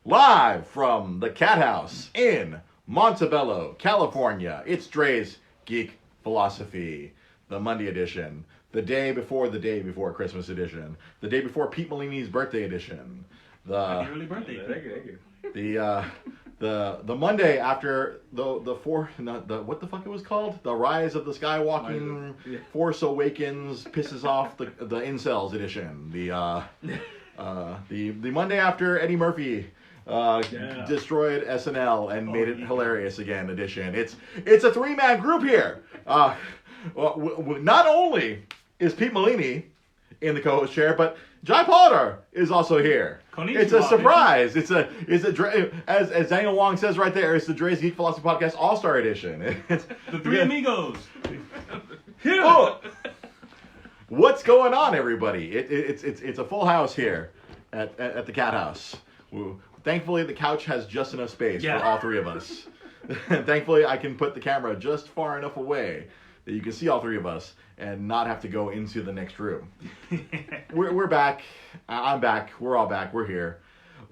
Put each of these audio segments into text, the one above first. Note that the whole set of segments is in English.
Live from the Cat House in Montebello, California, it's Dre's Geek Philosophy, the Monday edition, the day before Christmas edition, the day before Pete Melini's birthday edition, Happy early birthday. Thank you. the Monday after what the fuck it was called? The Rise of the Skywalking Force Awakens pisses off the incels edition. The Monday after Eddie Murphy destroyed SNL and made it hilarious again edition. It's a three-man group here. Not only is Pete Melini in the co-host chair, but Jai Polidore is also here. Konnichiwa, it's a surprise. It's as Daniel Wong says right there. It's the Dre's Geek Philosophy Podcast All-Star Edition. The three amigos. Oh, what's going on, everybody? It's a full house here at the Cat House. Thankfully, the couch has just enough space for all three of us. Thankfully, I can put the camera just far enough away that you can see all three of us and not have to go into the next room. We're back. I'm back. We're all back. We're here.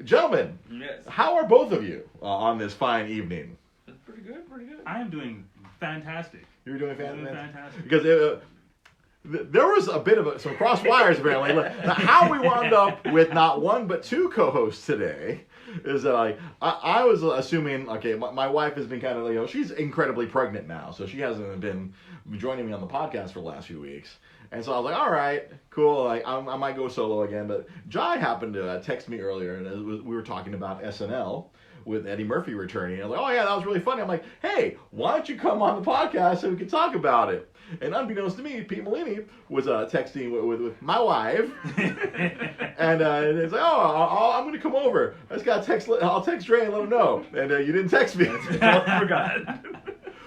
Gentlemen, Yes. how are both of you on this fine evening? Pretty good. I am doing fantastic. You're doing Fantastic. fantastic? Because there was a bit of some cross wires apparently. How we wound up with not one but two co-hosts today is that I was assuming, okay, my wife has been kind of, she's incredibly pregnant now, so she hasn't been joining me on the podcast for the last few weeks. And so I was like, all right, cool, I might go solo again. But Jai happened to text me earlier, and we were talking about SNL with Eddie Murphy returning. I was like, oh yeah, that was really funny. I'm like, hey, why don't you come on the podcast so we can talk about it? And unbeknownst to me, Pete Melini was texting with my wife, and it's like, oh, I'm gonna come over. I just gotta text. I'll text Dre and let him know. And you didn't text me. I forgot.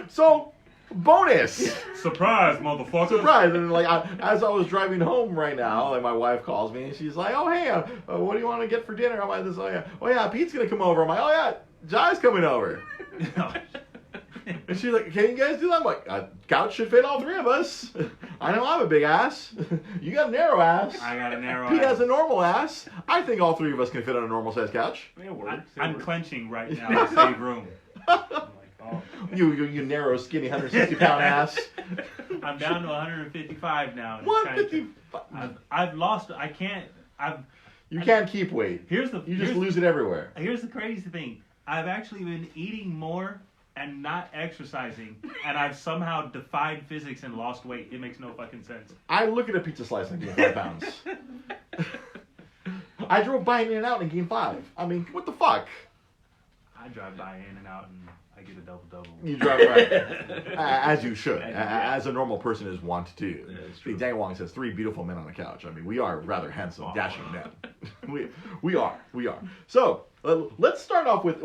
So, bonus. Surprise, motherfucker. Surprise! And as I was driving home right now, my wife calls me and she's like, "Oh hey, what do you want to get for dinner?" I'm like, "Oh yeah, Pete's gonna come over." I'm like, "Oh yeah, Jai's coming over." And she's like, "Can you guys do that?" I'm like, "A couch should fit all three of us. I know I have a big ass. You got a narrow ass. I got a narrow Pete ass. has a normal ass. I think all three of us can fit on a normal size couch." I'm clenching right now to save room. I'm like, oh. You narrow, skinny, 160-pound ass. I'm down to 155 now. 155. I've lost. I can't. You can't keep weight. You just lose it everywhere. Here's the crazy thing. I've actually been eating more and not exercising, and I've somehow defied physics and lost weight. It makes no fucking sense. I look at a pizza slice and gain 5 pounds. I drove by In-N-Out and gained 5. I mean, what the fuck? I drive by In-N-Out and I get a double-double. You drive right. As you should. As a normal person is wont to do. Yeah, Daniel Wong says 3 beautiful men on a couch. I mean, we are rather handsome, dashing men. We are. So, let's start off with...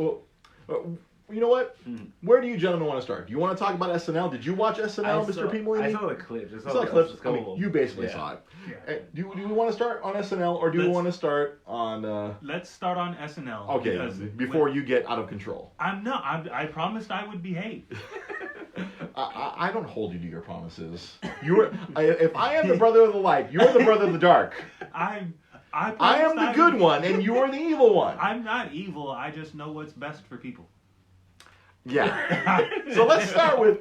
you know what? Where do you gentlemen want to start? Do you want to talk about SNL? Did you watch SNL, Mr. Pete Melini? I saw the clips. I saw the clips. I mean, you basically saw it. Yeah. Do we want to start on SNL or do we want to start on... Let's start on SNL. Okay, before you get out of control. I promised I would behave. I don't hold you to your promises. If I am the brother of the light, you're the brother of the dark. I am the good one and you're the evil one. I'm not evil. I just know what's best for people. Yeah. So let's start with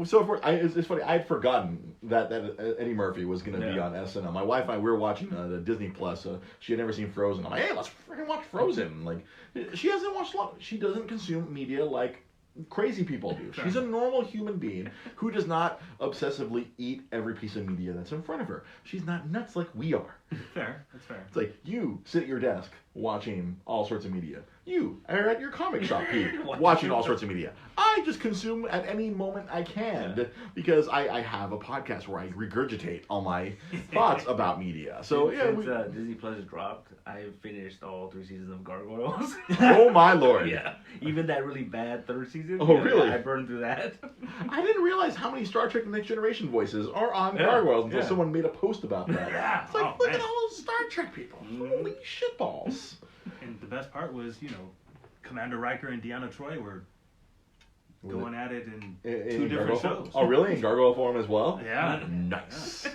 So it's funny. I had forgotten that Eddie Murphy was going to be on SNL. My wife and I, we were watching the Disney Plus. She had never seen Frozen. I'm like, hey, let's freaking watch Frozen. Like, she hasn't watched a lot. She doesn't consume media like crazy people do. She's a normal human being who does not obsessively eat every piece of media that's in front of her. She's not nuts like we are. Fair. That's fair. It's like you sit at your desk watching all sorts of media. You are at your comic shop, Pete, watching all sorts of media. I just consume at any moment I can because I have a podcast where I regurgitate all my thoughts about media. So since Disney Plus dropped, I finished all 3 seasons of Gargoyles. Oh my lord! Yeah, even that really bad 3rd season. Oh really? I burned through that. I didn't realize how many Star Trek: The Next Generation voices are on Gargoyles until someone made a post about that. Yeah. It's like, look at all those Star Trek people. Holy shitballs! And the best part was, Commander Riker and Deanna Troi were going at it in 2 different shows. Oh, really? In gargoyle form as well? Yeah. Nice.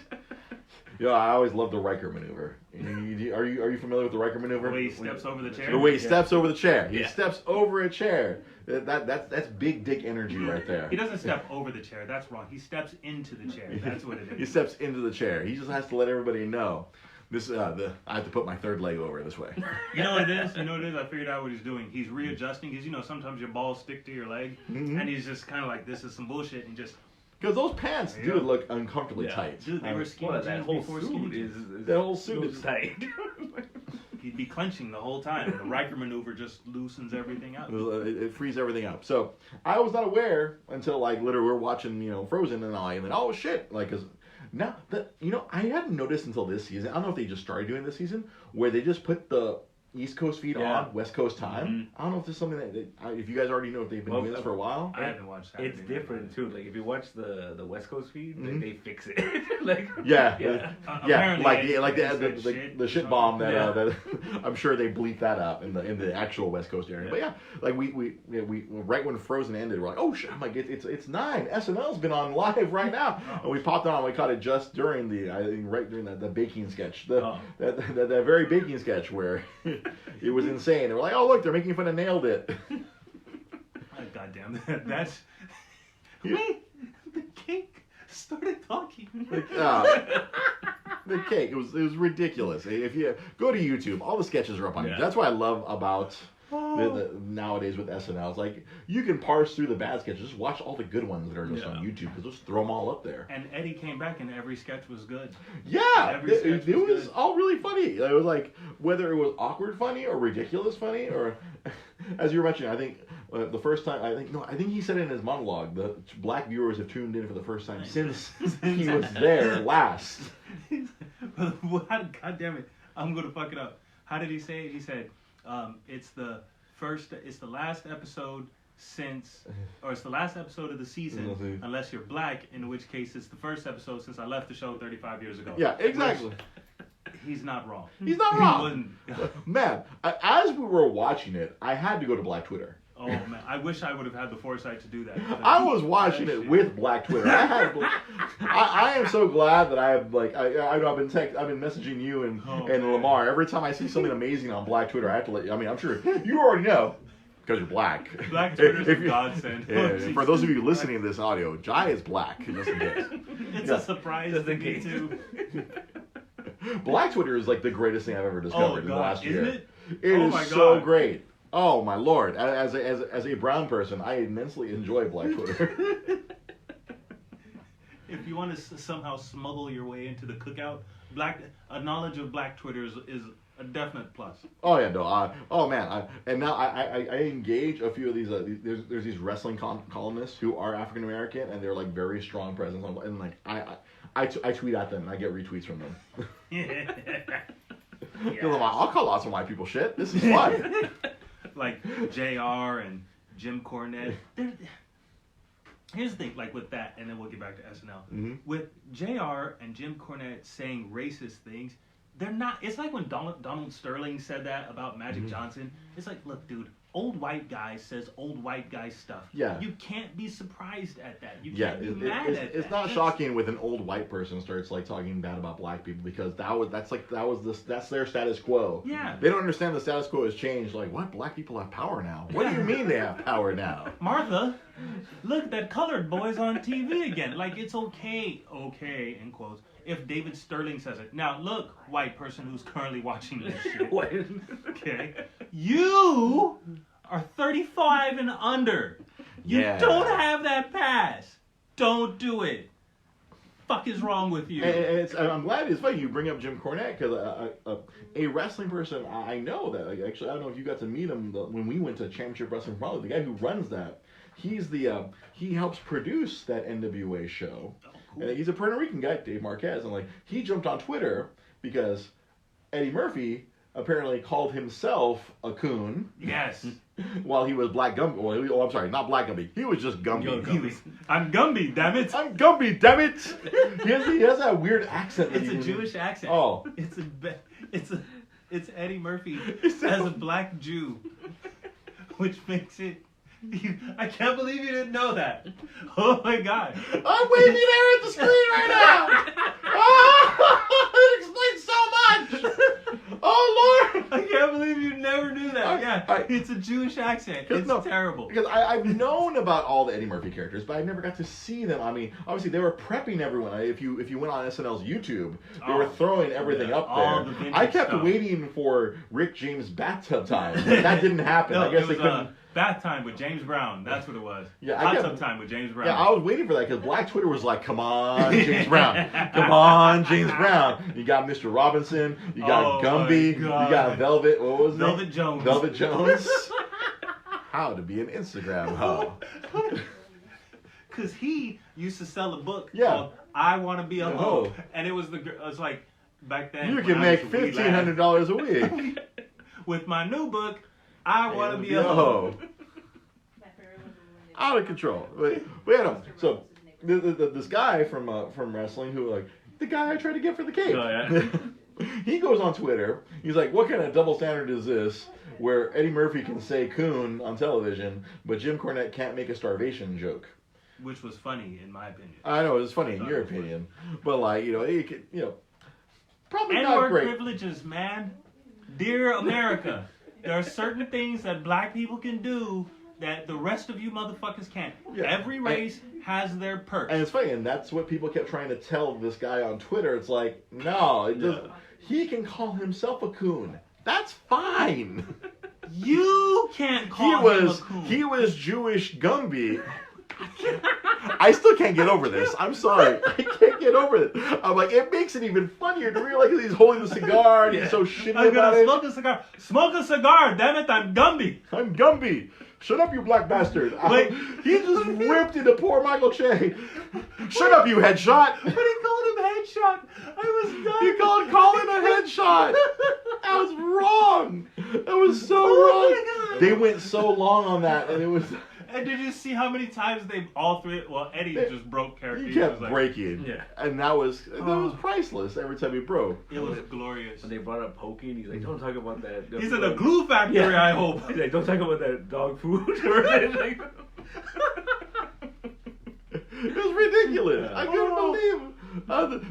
Yeah, I always love the Riker maneuver. Are you familiar with the Riker maneuver? The way he steps over the chair. The way he steps over the chair. He Yeah. steps over a chair. That's big dick energy right there. He doesn't step over the chair. That's wrong. He steps into the chair. That's what it is. He steps into the chair. He just has to let everybody know. This I have to put my third leg over this way. You know what it is? I figured out what he's doing. He's readjusting because sometimes your balls stick to your leg, and he's just kind of like, this is some bullshit, and just. Because those pants There you do go. look uncomfortably tight. Dude, they were skinny Well, that jeans whole before skinny suit jeans. That whole suit looks is tight. He'd be clenching the whole time. And the Riker maneuver just loosens everything up. It frees everything up. So I was not aware until like literally we were watching Frozen and then oh shit, like 'cause now that I hadn't noticed until this season. I don't know if they just started doing this season where they just put the East Coast feed on West Coast time. Mhm. I don't know if this is something that if you guys already know if they've been doing this for a while. I haven't watched that. It's different too. Like if you watch the West Coast feed, Mhm. they fix it. Like Yeah, yeah. yeah, Apparently like they the shit bomb that Yeah. that I'm sure they bleeped that up in the actual West Coast area. But yeah, like we right when Frozen ended, we're like, oh shit, I'm like it's 9. SNL's been on live right now, and we popped on. We caught it just during right during the baking sketch, that very baking sketch where it was insane. They were like, oh look, they're making fun of Nailed It. Oh, goddamn, that's. Wait, the cake started talking. The cake, it was ridiculous. If you go to YouTube, all the sketches are up on YouTube. Yeah. That's what I love about the nowadays with SNL. It's like you can parse through the bad sketches, just watch all the good ones that are just on YouTube because just throw them all up there. And Eddie came back, and every sketch was good. Yeah, Every sketch it was good. all really funny. It was like whether it was awkward funny or ridiculous funny, or as you were mentioning, I think the first time I think he said in his monologue the black viewers have tuned in for the first time since he was there last. God damn it, I'm gonna fuck it up. How did he say it? He said, it's the last episode it's the last episode of the season, unless you're black, in which case it's the first episode since I left the show 35 years ago. Yeah, exactly. He's not wrong. He's not He wrong. wasn't. Man, as we were watching it, I had to go to Black Twitter. Oh man, I wish I would have had the foresight to do that. I was watching it with Black Twitter. I am so glad that I have I've been messaging you and Lamar every time I see something amazing on Black Twitter. I have to let you. I mean, I'm sure you already know because you're black. Black Twitter's a godsend. Yeah, for those of you listening to this audio, Jai is black. Just in case. It's a surprise Just to in me case. too. Black Twitter is like the greatest thing I've ever discovered in the last isn't year. it? It Oh is my so God. great. Oh my lord! As a brown person, I immensely enjoy Black Twitter. If you want to somehow smuggle your way into the cookout, a knowledge of Black Twitter is a definite plus. Oh yeah, no. Oh man, and now I engage a few of these. There's these wrestling columnists who are African American, and they're like very strong presence on. And like I tweet at them, and I get retweets from them. Because I'm like, I'll call lots of white people shit. This is fun. Like JR and Jim Cornette. Here's the thing, like with that, and then we'll get back to SNL. Mm-hmm. With JR and Jim Cornette saying racist things, they're not. It's like when Donald Sterling said that about Magic Johnson. It's like, look, dude, old white guy says old white guy stuff. Yeah. You can't be surprised at that. You Yeah, can't be mad at that. it's not shocking when an old white person starts like talking bad about black people because that's their status quo. Yeah. They don't understand the status quo has changed. Like, what? Black people have power now? What do you mean they have power now? Martha, look, that colored boy's on TV again. Like, it's okay, in quotes, if David Sterling says it. Now, look, white person who's currently watching this shit. Okay? You are 35 and under. You don't have that pass. Don't do it. Fuck is wrong with you? And I'm glad it's funny you bring up Jim Cornette because a wrestling person I know that actually I don't know if you got to meet him when we went to Championship Wrestling for All, the guy who runs that. He's he helps produce that NWA show. Oh, cool. And he's a Puerto Rican guy, Dave Marquez, and like he jumped on Twitter because Eddie Murphy apparently called himself a coon. Yes. While he was Black Gumby. Oh, I'm sorry, not Black Gumby. He was just Gumby. I'm Gumby, damn it. I'm Gumby, damn it. He has that weird accent. It's a Jewish accent. Oh. It's Eddie Murphy as a black Jew, which makes it. I can't believe you didn't know that. Oh my God. I'm waving there at the screen right now. Oh Lord! I can't believe you never knew that. It's a Jewish accent. It's terrible. Because I've known about all the Eddie Murphy characters, but I never got to see them. I mean, obviously they were prepping everyone. If you went on SNL's YouTube, they were throwing everything up there. I kept waiting for Rick James bathtub time. That didn't happen. No, I guess it they was, couldn't. Bath time with James Brown. That's what it was. Yeah, Hot tub time with James Brown. Yeah, I was waiting for that because Black Twitter was like, "Come on, James Brown, come on, James Brown." You got Mr. Robinson, you got Gumby, you got Velvet. What was it? Velvet Jones. Velvet Jones. How to be an Instagram hoe. Because he used to sell a book called "I Want to Be a Hoe," and it was like back then. You can make $1,500 a week with my new book. I want to be a hoe. Out of control. But yeah, no. So this guy from wrestling who the guy I tried to get for the cape. Oh, yeah. He goes on Twitter. He's like, "What kind of double standard is this? Where Eddie Murphy can say coon on television, but Jim Cornette can't make a starvation joke." Which was funny in my opinion. I know it was funny in your opinion, but probably not N-word great. privileges, man. Dear America, there are certain things that black people can do that the rest of you motherfuckers can't. Yeah. Every race has their perks. And it's funny, and that's what people kept trying to tell this guy on Twitter. It's like, no, he can call himself a coon. That's fine. You can't call him a coon. He was Jewish Gumby. I still can't get over this. I'm sorry. I can't get over it. I'm like, it makes it even funnier to realize he's holding the cigar and he's so shitty about it. I'm gonna smoke a cigar. Smoke a cigar, damn it, I'm Gumby. I'm Gumby. Shut up, you black bastard. Wait, he just ripped into poor Michael Che. Shut up, you headshot. But he called him headshot. I was done. He called Colin a headshot. That was wrong. That was so wrong. My God. They went so long on that, and it was... And did you see how many times they all three? Well, Eddie just broke character. He kept breaking. Yeah. And that was priceless every time he broke. It was glorious. When they brought up poking, he's like, "Don't talk about that." He's in a glue factory, I hope. He's like, "Don't talk about that dog food." It was ridiculous. I couldn't believe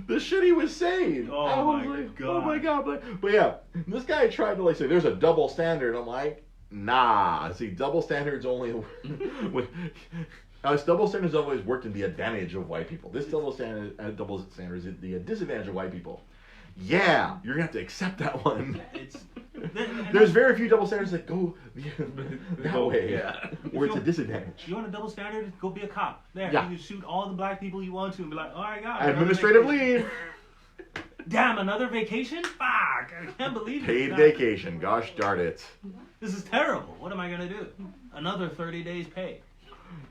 the shit he was saying. Oh my God. But yeah, this guy tried to say there's a double standard. I'm like, nah. See, double standards only. Double standards always worked in the advantage of white people. This double standard is the disadvantage of white people. Yeah, you're gonna have to accept that one. There's very few double standards that go that way. Yeah. Where it's a disadvantage. You want a double standard? Go be a cop. There, yeah. You can shoot all the black people you want to and be like, "Oh my God, administrative leave." Damn, another vacation? Fuck! I can't believe it. Paid vacation. Gosh darn it. This is terrible. What am I gonna do? Another 30 days pay.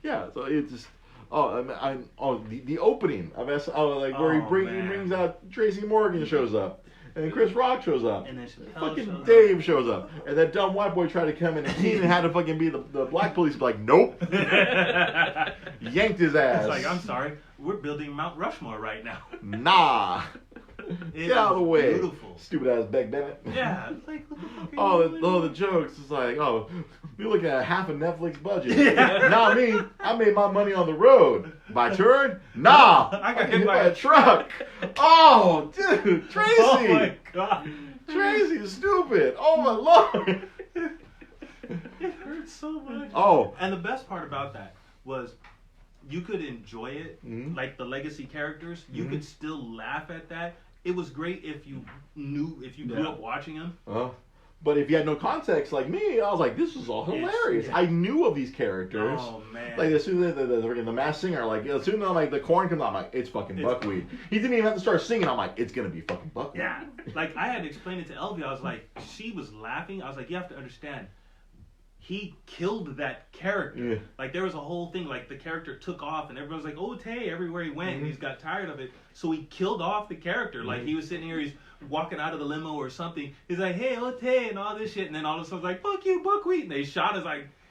Yeah, so it's just the opening of where he brings out Tracy Morgan shows up. And Chris Rock shows up. And then fucking Dave shows up. And that dumb white boy tried to come in and Keenan had to fucking be the black police. Like, nope. Yanked his ass. It's like, I'm sorry. We're building Mount Rushmore right now. Nah. Get out of the way. Beautiful. Stupid ass Beck Bennett. Yeah. It's like, what the fuck the jokes. It's like, you're looking at half a Netflix budget. Yeah. Not me. I made my money on the road. By turn? Nah. I got hit by a truck. Oh, dude. Tracy. Oh my God. Tracy's stupid. Oh my Lord. It hurts so much. Oh. And the best part about that was you could enjoy it. Mm-hmm. Like the legacy characters. You could still laugh at that. It was great if you grew up watching them. But if you had no context like me, I was like, this is all hilarious. I knew of these characters. Oh, man. Like, as soon as the Masked Singer, as soon as the corn comes out, I'm like, it's fucking buckwheat. He didn't even have to start singing. I'm like, it's going to be fucking buckwheat. Yeah. Like, I had to explain it to Elvie. I was like, she was laughing. I was like, you have to understand. He killed that character. Yeah. Like, there was a whole thing, like, the character took off, and everyone was like, oh, Tay, everywhere he went, and he's got tired of it. So he killed off the character. Like, he was sitting here, he's walking out of the limo or something. He's like, hey, oh, Tay, and all this shit. And then all of a sudden, like, fuck you, buckwheat. And they shot us,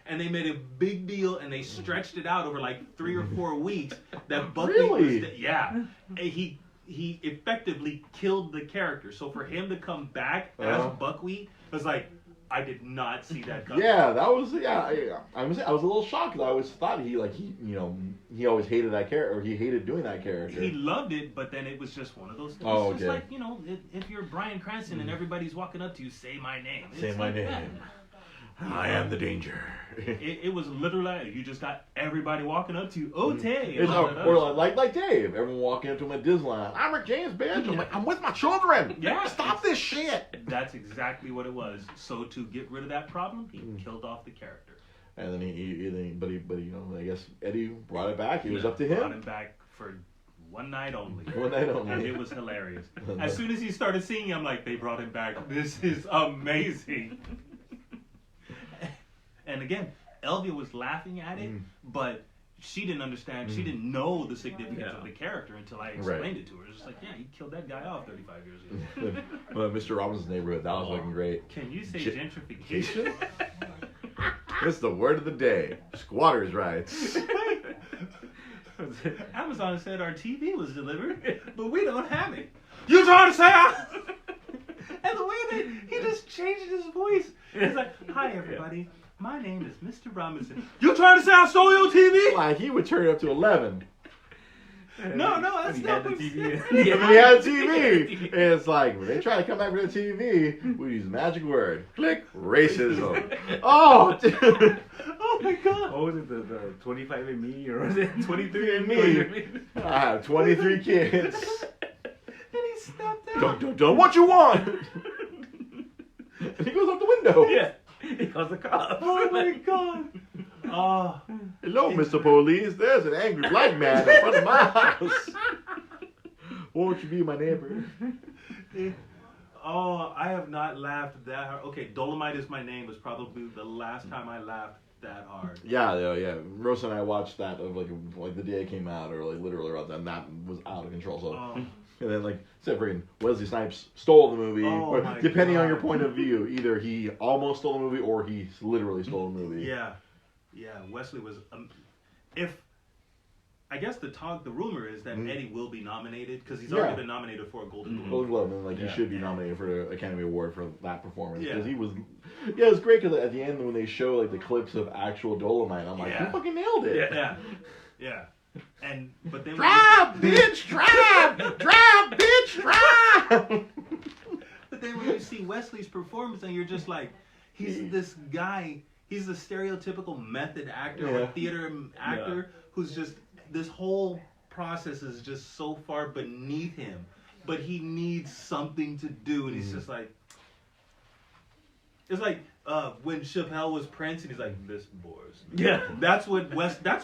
and they made a big deal, and they stretched it out over, 3 or 4 weeks. That buckwheat was dead. Yeah. And he effectively killed the character. So for him to come back as buckwheat was like, I did not see that coming. Yeah, that was I was a little shocked. I always thought he always hated that character, or he hated doing that character. He loved it, but then it was just one of those things. Oh, Just okay. like, if you're Bryan Cranston and everybody's walking up to you, say my name. Say It's my like name. that. I am the danger. It was literally you just got everybody walking up to you. Tay. Or like Dave, everyone walking up to him at Disneyland. I'm Rick James, bitch. I'm like, I'm with my children. Yeah. Stop this shit. That's exactly what it was. So to get rid of that problem, he killed off the character. And then but I guess Eddie brought it back. It was up to Brought him. him back for one night only. One night only. And it was hilarious. As soon as he started singing, I'm like, they brought him back. This is amazing. And again, Elvia was laughing at it, but she didn't understand. She didn't know the significance of the character until I explained it to her. It's just like, yeah, he killed that guy off 35 years ago. Mr. Robinson's Neighborhood. That was fucking great. Can you say gentrification? It's the word of the day. Squatters' rights. Amazon said our TV was delivered, but we don't have it. You trying to say And the way that he just changed his voice. It's like, hi everybody. My name is Mr. Robinson. You trying to say I stole your TV? Like, he would turn it up to 11. No, that's not what he said. And then he had a TV. And it's like, when they try to come back with a TV, we use the magic word. Click. Racism. Oh, dude. Oh my god. What was it, the 25andMe, or was it 23andMe? I have 23 kids. And he stepped out. Dun, what you want? And he goes out the window. Yeah. He calls the cops. Oh my god. Hello, Mr. Police. There's an angry black man in front of my house. Won't you be my neighbor? I have not laughed that hard. Okay, Dolomite Is My Name was probably the last time I laughed that hard. Yeah. Rosa and I watched that of like the day it came out, or like literally around then. That was out of control. So. And then, like, said freaking Wesley Snipes stole the movie. Oh, my depending on God. your point of view, either he almost stole the movie or he literally stole the movie. Yeah, Wesley was. I guess the rumor is that Eddie will be nominated because he's already been nominated for a Golden Globe. Golden Globe, and he should be nominated for the Academy Award for that performance. Yeah. Because he was. Yeah, it was great because at the end when they show like the clips of actual Dolomite, I'm like, you fucking nailed it. Yeah. But then drive, bitch, drive, bitch, drive. But then when you see Wesley's performance, and you're just like, he's this guy. He's the stereotypical method actor or theater actor who's just, this whole process is just so far beneath him, but he needs something to do, and he's just like, it's like when Chappelle was Prince, and he's like, this bores me. Yeah. That's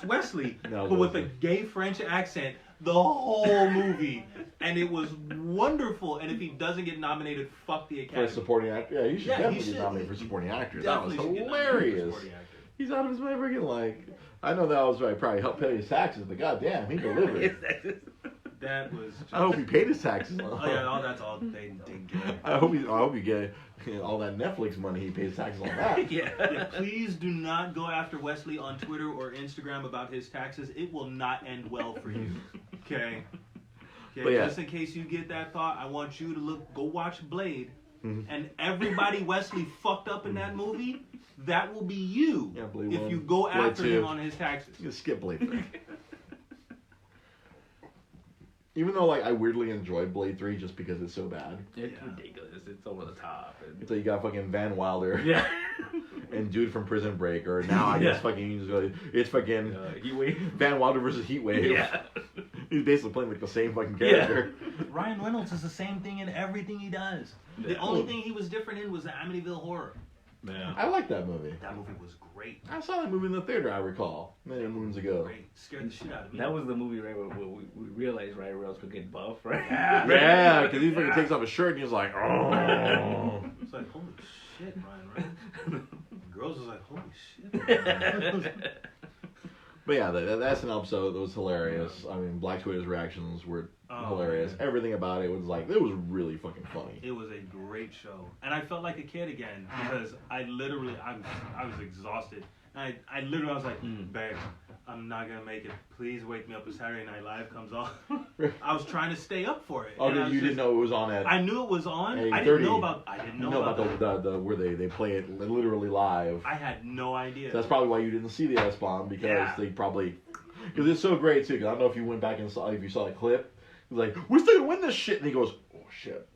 Wesley, No, but with a gay French accent the whole movie, and it was wonderful. And if he doesn't get nominated, fuck the Academy. For supporting actor, he should definitely get nominated for supporting actor. That was hilarious. He's out of his mind freaking like. I know that was right. Probably helped pay his taxes, but goddamn, he delivered. That was. I hope he paid his taxes. Oh yeah, that's all they get. I hope you get all that Netflix money he pays taxes on that. Yeah. Please do not go after Wesley on Twitter or Instagram about his taxes. It will not end well for you. Okay. But yeah. Just in case you get that thought, I want you to go watch Blade, and everybody Wesley fucked up in that movie. That will be you if you go after him on his taxes. You skip Blade 3. Even though I weirdly enjoyed Blade 3 just because it's so bad. It's ridiculous. It's over the top. So you got fucking Van Wilder. Yeah. And dude from Prison Break, or now I guess fucking it's fucking Heatwave. Van Wilder versus Heatwave. Yeah. He's basically playing the same fucking character. Ryan Reynolds is the same thing in everything he does. The only thing he was different in was the Amityville Horror. Yeah. I like that movie. That movie was great. I saw that movie in the theater, I recall, many moons ago. Great. Scared the shit out of me. That was the movie, right, where we realized Ryan Reynolds could get buff, right? Yeah, because he fucking takes off his shirt and he's like, oh. It's like, holy shit, Ryan Reynolds. Girls was like, holy shit. But yeah, that SNL episode was hilarious. I mean, Black Twitter's reactions were hilarious. Man. Everything about it was it was really fucking funny. It was a great show, and I felt like a kid again because I was exhausted. I was like, babe, I'm not gonna make it. Please wake me up when Saturday Night Live comes on. I was trying to stay up for it. Oh, you didn't know it was on at... I knew it was on. 8:30. I didn't know about the where they play it literally live. I had no idea. So that's probably why you didn't see the S-bomb, because they probably... Because it's so great, too, because I don't know if you went back and saw, if you saw the clip. He's like, we're still gonna win this shit, and he goes, oh, shit.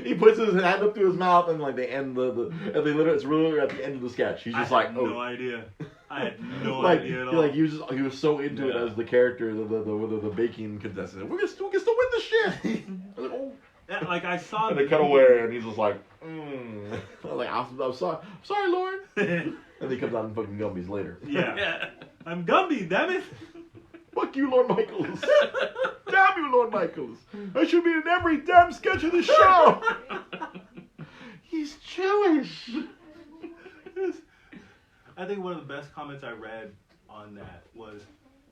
He puts his hand up to his mouth, and like they end and they literally, it's really at the end of the sketch. He's just no idea. I had no idea at all. Like he was so into it as the character, the baking contestant. We can still win the shit. I was like, oh. Yeah, like I saw. And they cut away, and he's just like, I was like, I'm sorry, Lauren. And he comes out in fucking Gumby's later. Yeah. I'm Gumby, damn it. Fuck you, Lord Michaels. Damn you, Lord Michaels. I should be in every damn sketch of the show. He's Jewish. I think one of the best comments I read on that was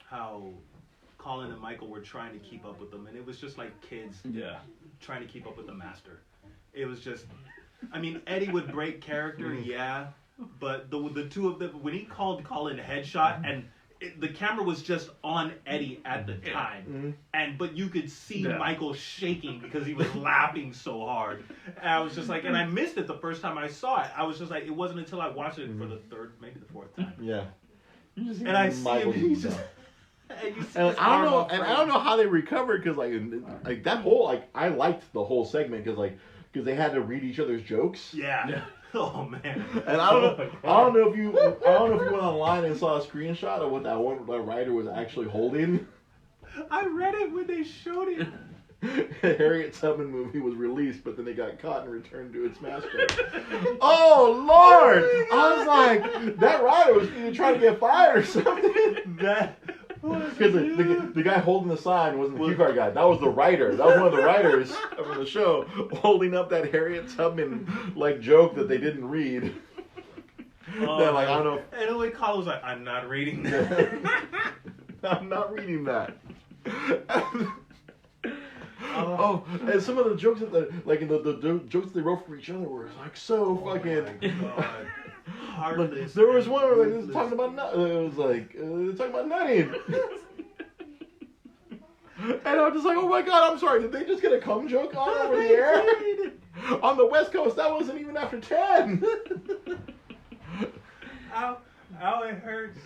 how Colin and Michael were trying to keep up with them, and it was just like kids trying to keep up with the master. It was just, I mean, Eddie would break character, but the two of them, when he called Colin headshot, and the camera was just on Eddie at the time, but you could see Michael shaking because he was laughing so hard. And I was just like, and I missed it the first time I saw it. I was just like, it wasn't until I watched it for the third, maybe the fourth time. Yeah. And I see him, he's just. And I don't know how they recovered, because like that whole I liked the whole segment because they had to read each other's jokes. Yeah. Oh man. And I don't know if you went online and saw a screenshot of what that writer was actually holding. I read it when they showed it. Harriet Tubman movie was released, but then they got caught and returned to its master. Oh Lord! I was like, that writer was either trying to get fired or something. Because the guy holding the sign wasn't the cue card guy. That was the writer. That was one of the writers from the show holding up that Harriet Tubman joke that they didn't read. Then, I don't know. And the way Colin was like, I'm not reading that. I'm not reading that. And some of the jokes that the jokes they wrote for each other were so fucking. Heartless. There was one where they was talking about talking about nutting. And I'm just like, oh my god, I'm sorry, did they just get a cum joke on over the air? On the West Coast, that wasn't even after 10. Ow, it hurts.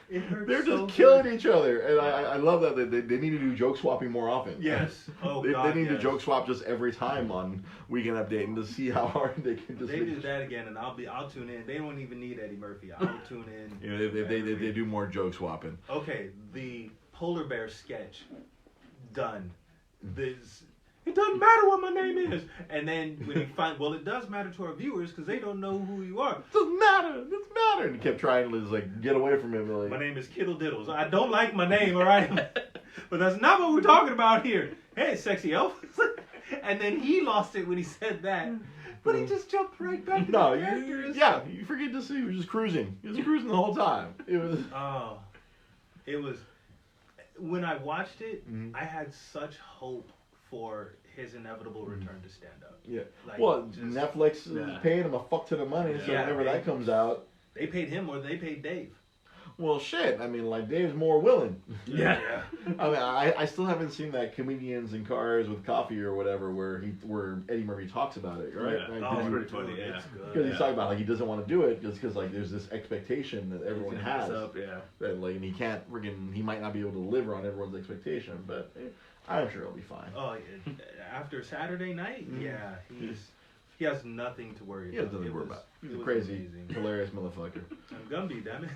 It hurts. They're just killing each other, and I love that they need to do joke swapping more often. Yes. Oh they, God. They need to joke swap just every time on Weekend Update, and to see how hard they can just. They do that again, and I'll tune in. They don't even need Eddie Murphy. I'll tune in. They do more joke swapping. Okay, the Polar Bear sketch, done. It doesn't matter what my name is. And then when he it does matter to our viewers because they don't know who you are. It doesn't matter. And he kept trying to just get away from him. My name is Kittle Diddles. I don't like my name, all right? But that's not what we're talking about here. Hey, sexy elf. And then he lost it when he said that. But he just jumped right back to the characters. You forget to see. He was just cruising. He was cruising the whole time. It was. When I watched it, I had such hope for his inevitable return to stand up. Yeah. Netflix is paying him a fuck ton of money, so whenever that comes out. They paid him more than they paid Dave. Well, shit. I mean, Dave's more willing. Yeah. I mean, I still haven't seen that Comedians in Cars with Coffee or whatever where Eddie Murphy talks about it, right? Yeah. It's pretty funny, yeah. Because he's talking about, he doesn't want to do it just because, there's this expectation that everyone has. That, and he can't he might not be able to deliver on everyone's expectation, but I'm sure he'll be fine. Oh, after Saturday night, he has nothing to worry about. He has nothing to worry about. He's a crazy, hilarious motherfucker. I'm Gumby, damn it.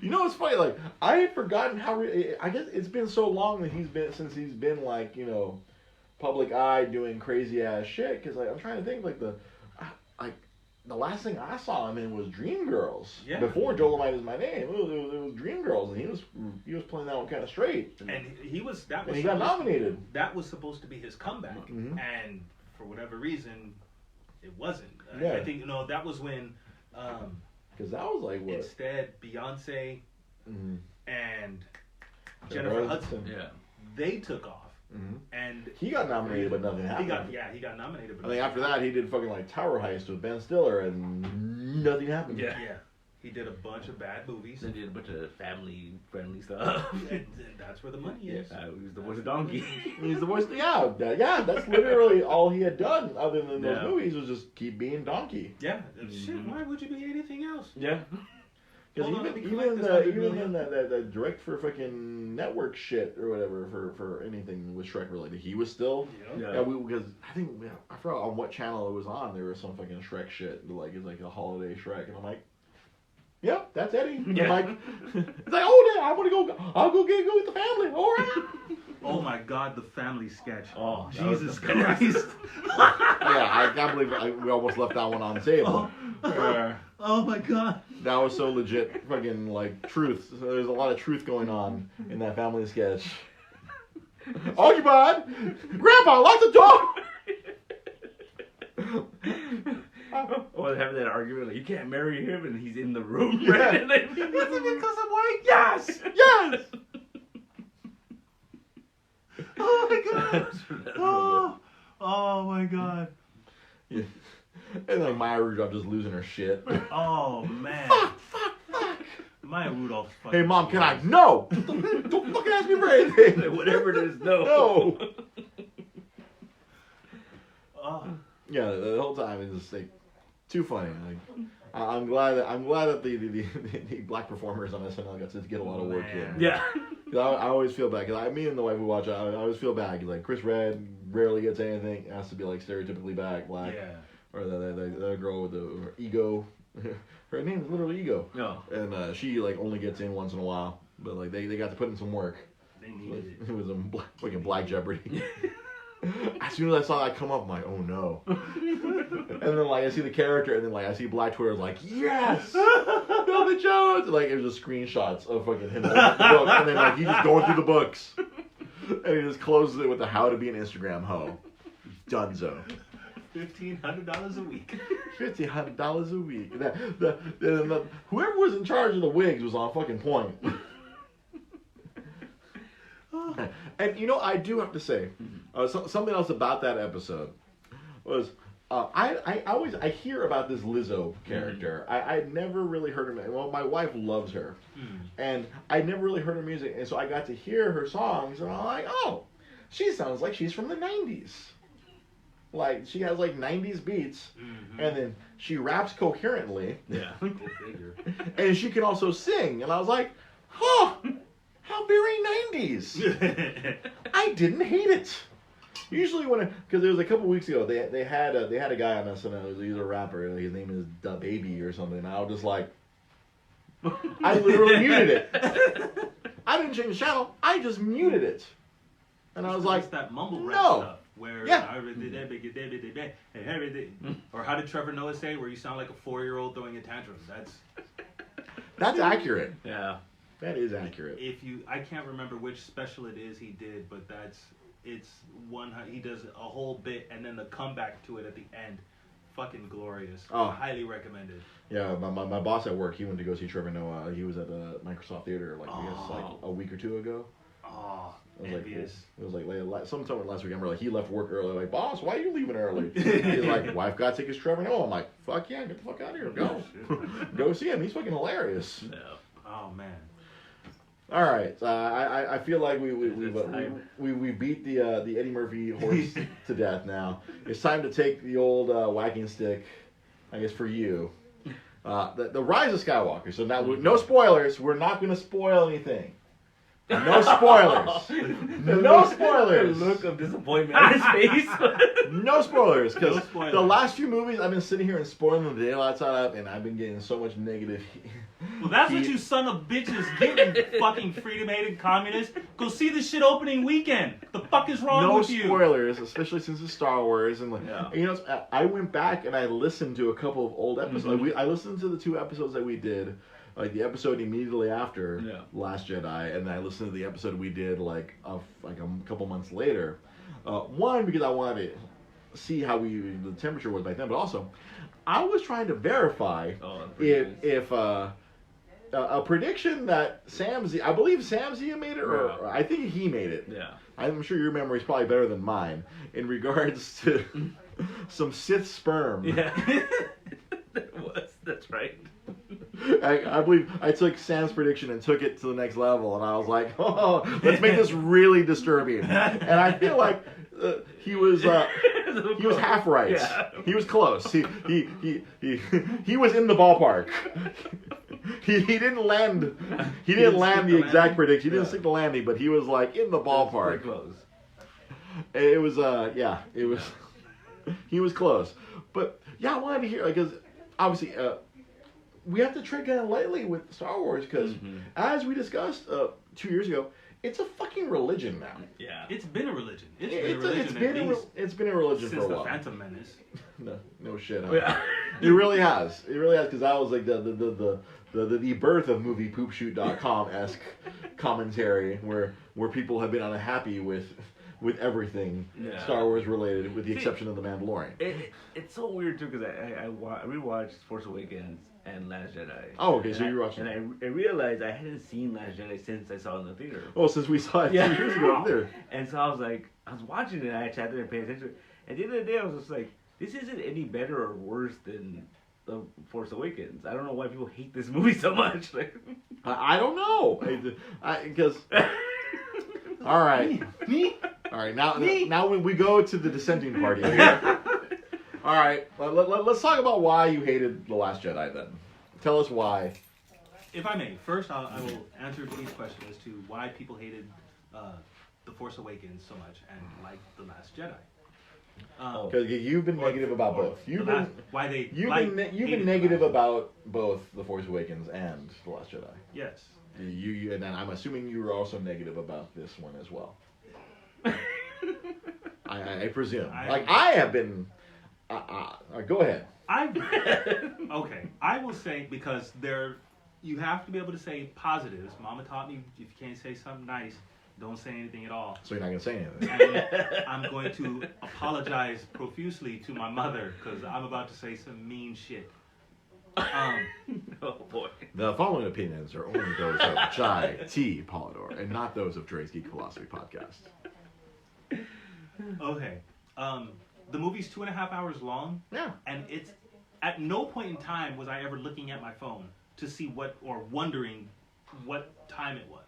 You know what's funny? I had forgotten how. I guess it's been so long that he's been public eye doing crazy ass shit. Because I'm trying to think the last thing I saw him in was Dreamgirls. Yeah. Before Dolomite Is My Name, it was Dreamgirls, and he was playing that one kind of straight. And he got nominated. That was supposed to be his comeback, and for whatever reason, it wasn't. Yeah. I think that was when. Because that was what? Instead, Beyonce and Jennifer Hudson, they took off. And he got nominated, but nothing happened. He got nominated. But I think after that, he did fucking Tower Heist with Ben Stiller, and nothing happened. Yeah. He did a bunch of bad movies. They did a bunch of family-friendly stuff. And that's where the money is. He was the voice of Donkey. He's the voice. Yeah. That's literally all he had done, other than those movies, was just keep being Donkey. Yeah. Shit. Why would you be anything else? Yeah. Because even in that direct for fucking network shit or whatever for anything with Shrek related, he was still because I think I forgot on what channel it was on. There was some fucking Shrek shit like it's like a holiday Shrek, and I'm like, yeah, that's Eddie. Yeah. I'm like, it's like, oh yeah, I'll go with the family. All right. Oh my God, the family sketch. Oh, Jesus Christ. Yeah, I can't believe we almost left that one on the table. Oh my God. That was so legit, fucking like truth. So there's a lot of truth going on in that family sketch. Occupied! Grandpa, lock the door! Or having that argument like you can't marry him and he's in the room. Yeah. Right? Is it because I'm white? Yes! Yes! Oh my God. Oh my God. Yeah. And like Maya Rudolph just losing her shit. Oh man. Fuck. Maya Rudolph's fucking. Hey mom, can I? No! Don't fucking ask me for anything! Whatever it is, no. No! Oh. Yeah, the whole time it's just like too funny. Like I'm glad that the black performers on SNL got to get a lot of work in. Yeah. I always feel bad because me and the wife who watch it, I always feel bad because like Chris Red rarely gets anything. It has to be like stereotypically black. Yeah. Or the girl with the ego. Her name is literally Ego. No. And she like only gets in once in a while, but like they got to put in some work. They needed it. It was a fucking Black Jeopardy. As soon as I saw that come up, I'm like, oh no. And then like I see the character, and then like I see Black Twitter like, yes, Billy Jones. Like it was just screenshots of fucking him holding the book, and then like he's just going through the books, and he just closes it with the how to be an Instagram hoe. Dunzo. $1,500 a week. $1,500 a week. Whoever was in charge of the wigs was on fucking point. And you know, I do have to say, something else about that episode was I hear about this Lizzo character. I never really heard her. Well, my wife loves her, and I never really heard her music, and so I got to hear her songs, and I'm like, oh, she sounds like she's from the '90s. Like she has like '90s beats, and then she raps coherently. Yeah, and she can also sing, and I was like, huh. How very 90s. I didn't hate it. Usually because there was a couple weeks ago, they had a guy on SNL. He's a rapper. His name is Da Baby or something. And I was just like, I literally muted it. I didn't change the channel. I just muted it. And I was like, it's that mumble rap no. stuff where Yeah. Or how did Trevor Noah say where you sound like a 4-year-old throwing a tantrum? That's accurate. Yeah. That is accurate. I can't remember which special it is he did, but it's one he does a whole bit and then the comeback to it at the end, fucking glorious. Oh. Highly recommended. Yeah, my boss at work, he went to go see Trevor Noah. He was at the Microsoft Theater I guess like a week or two ago. Oh, it was envious. It was like sometime last week. I remember like he left work early. Like, boss, why are you leaving early? He's like, wife got tickets to Trevor Noah. I'm like, fuck yeah, get the fuck out of here, go, go see him. He's fucking hilarious. Yeah. Oh man. All right, I feel like we beat the Eddie Murphy horse to death. Now it's time to take the old wagging stick, I guess, for you. The Rise of Skywalker. So now no spoilers. We're not going to spoil anything. No spoilers. No spoilers. The look of disappointment on his face. No spoilers, because spoilers. The last few movies I've been sitting here and spoiling the daylights out of, and I've been getting so much negative. Well, that's what you son of bitches get, you fucking freedom-hating communists. Go see this shit opening weekend. The fuck is wrong with you? No spoilers, especially since it's Star Wars. And Yeah. you know, I went back and I listened to a couple of old episodes. I listened to the 2 episodes that we did. Like the episode immediately after Last Jedi, and then I listened to the episode we did like a couple months later. One, because I wanted to see how the temperature was back then, but also I was trying to verify if a prediction that I believe Sam Zia made it, or I think he made it. Yeah. I'm sure your memory is probably better than mine in regards to some Sith sperm. Yeah. That was. That's right. I believe I took Sam's prediction and took it to the next level, and I was like, oh, let's make this really disturbing. And I feel like he was half right. Yeah. He was close. He was in the ballpark. He didn't land. He didn't land the exact prediction. He didn't stick the landing, but he was like in the ballpark. Pretty close. It was it was. He was close, but yeah, I wanted to hear because obviously we have to tread kind of lightly with Star Wars because as we discussed 2 years ago, it's a fucking religion now. Yeah, it's been a religion. It's been a religion since for a while. the Phantom Menace. No shit. Huh? Yeah. It really has. It really has because that was like the birth of moviepoopshoot.com-esque commentary where people have been unhappy with everything Star Wars related, with the exception of The Mandalorian. It's so weird too because I rewatched Force Awakens and Last Jedi. Oh, okay, so you watched it. And I realized I hadn't seen Last Jedi since I saw it in the theater. Oh, since we saw it 2 years ago in the theater. And so I was watching it and I sat there and paid attention. At the end of the day, I was just like, this isn't any better or worse than The Force Awakens. I don't know why people hate this movie so much. I don't know. Because... All right. Me? All right, now when we go to the dissenting party here. All right, let's talk about why you hated The Last Jedi then. Tell us why. If I may, first I will answer Dean's question as to why people hated The Force Awakens so much and liked The Last Jedi. Because you've been negative about both. You've been negative about both The Force Awakens and The Last Jedi. Yes. You and I'm assuming you were also negative about this one as well. I presume. I have been. Go ahead. Okay. I will say because you have to be able to say positives. Mama taught me if you can't say something nice, don't say anything at all. So you're not gonna say anything. And I'm going to apologize profusely to my mother because I'm about to say some mean shit. Oh boy. The following opinions are only those of Chai T. Polidore and not those of Dre's Geek Philosophy Podcast. Okay. The movie's 2.5 hours long. Yeah. And it's at no point in time was I ever looking at my phone to see wondering what time it was.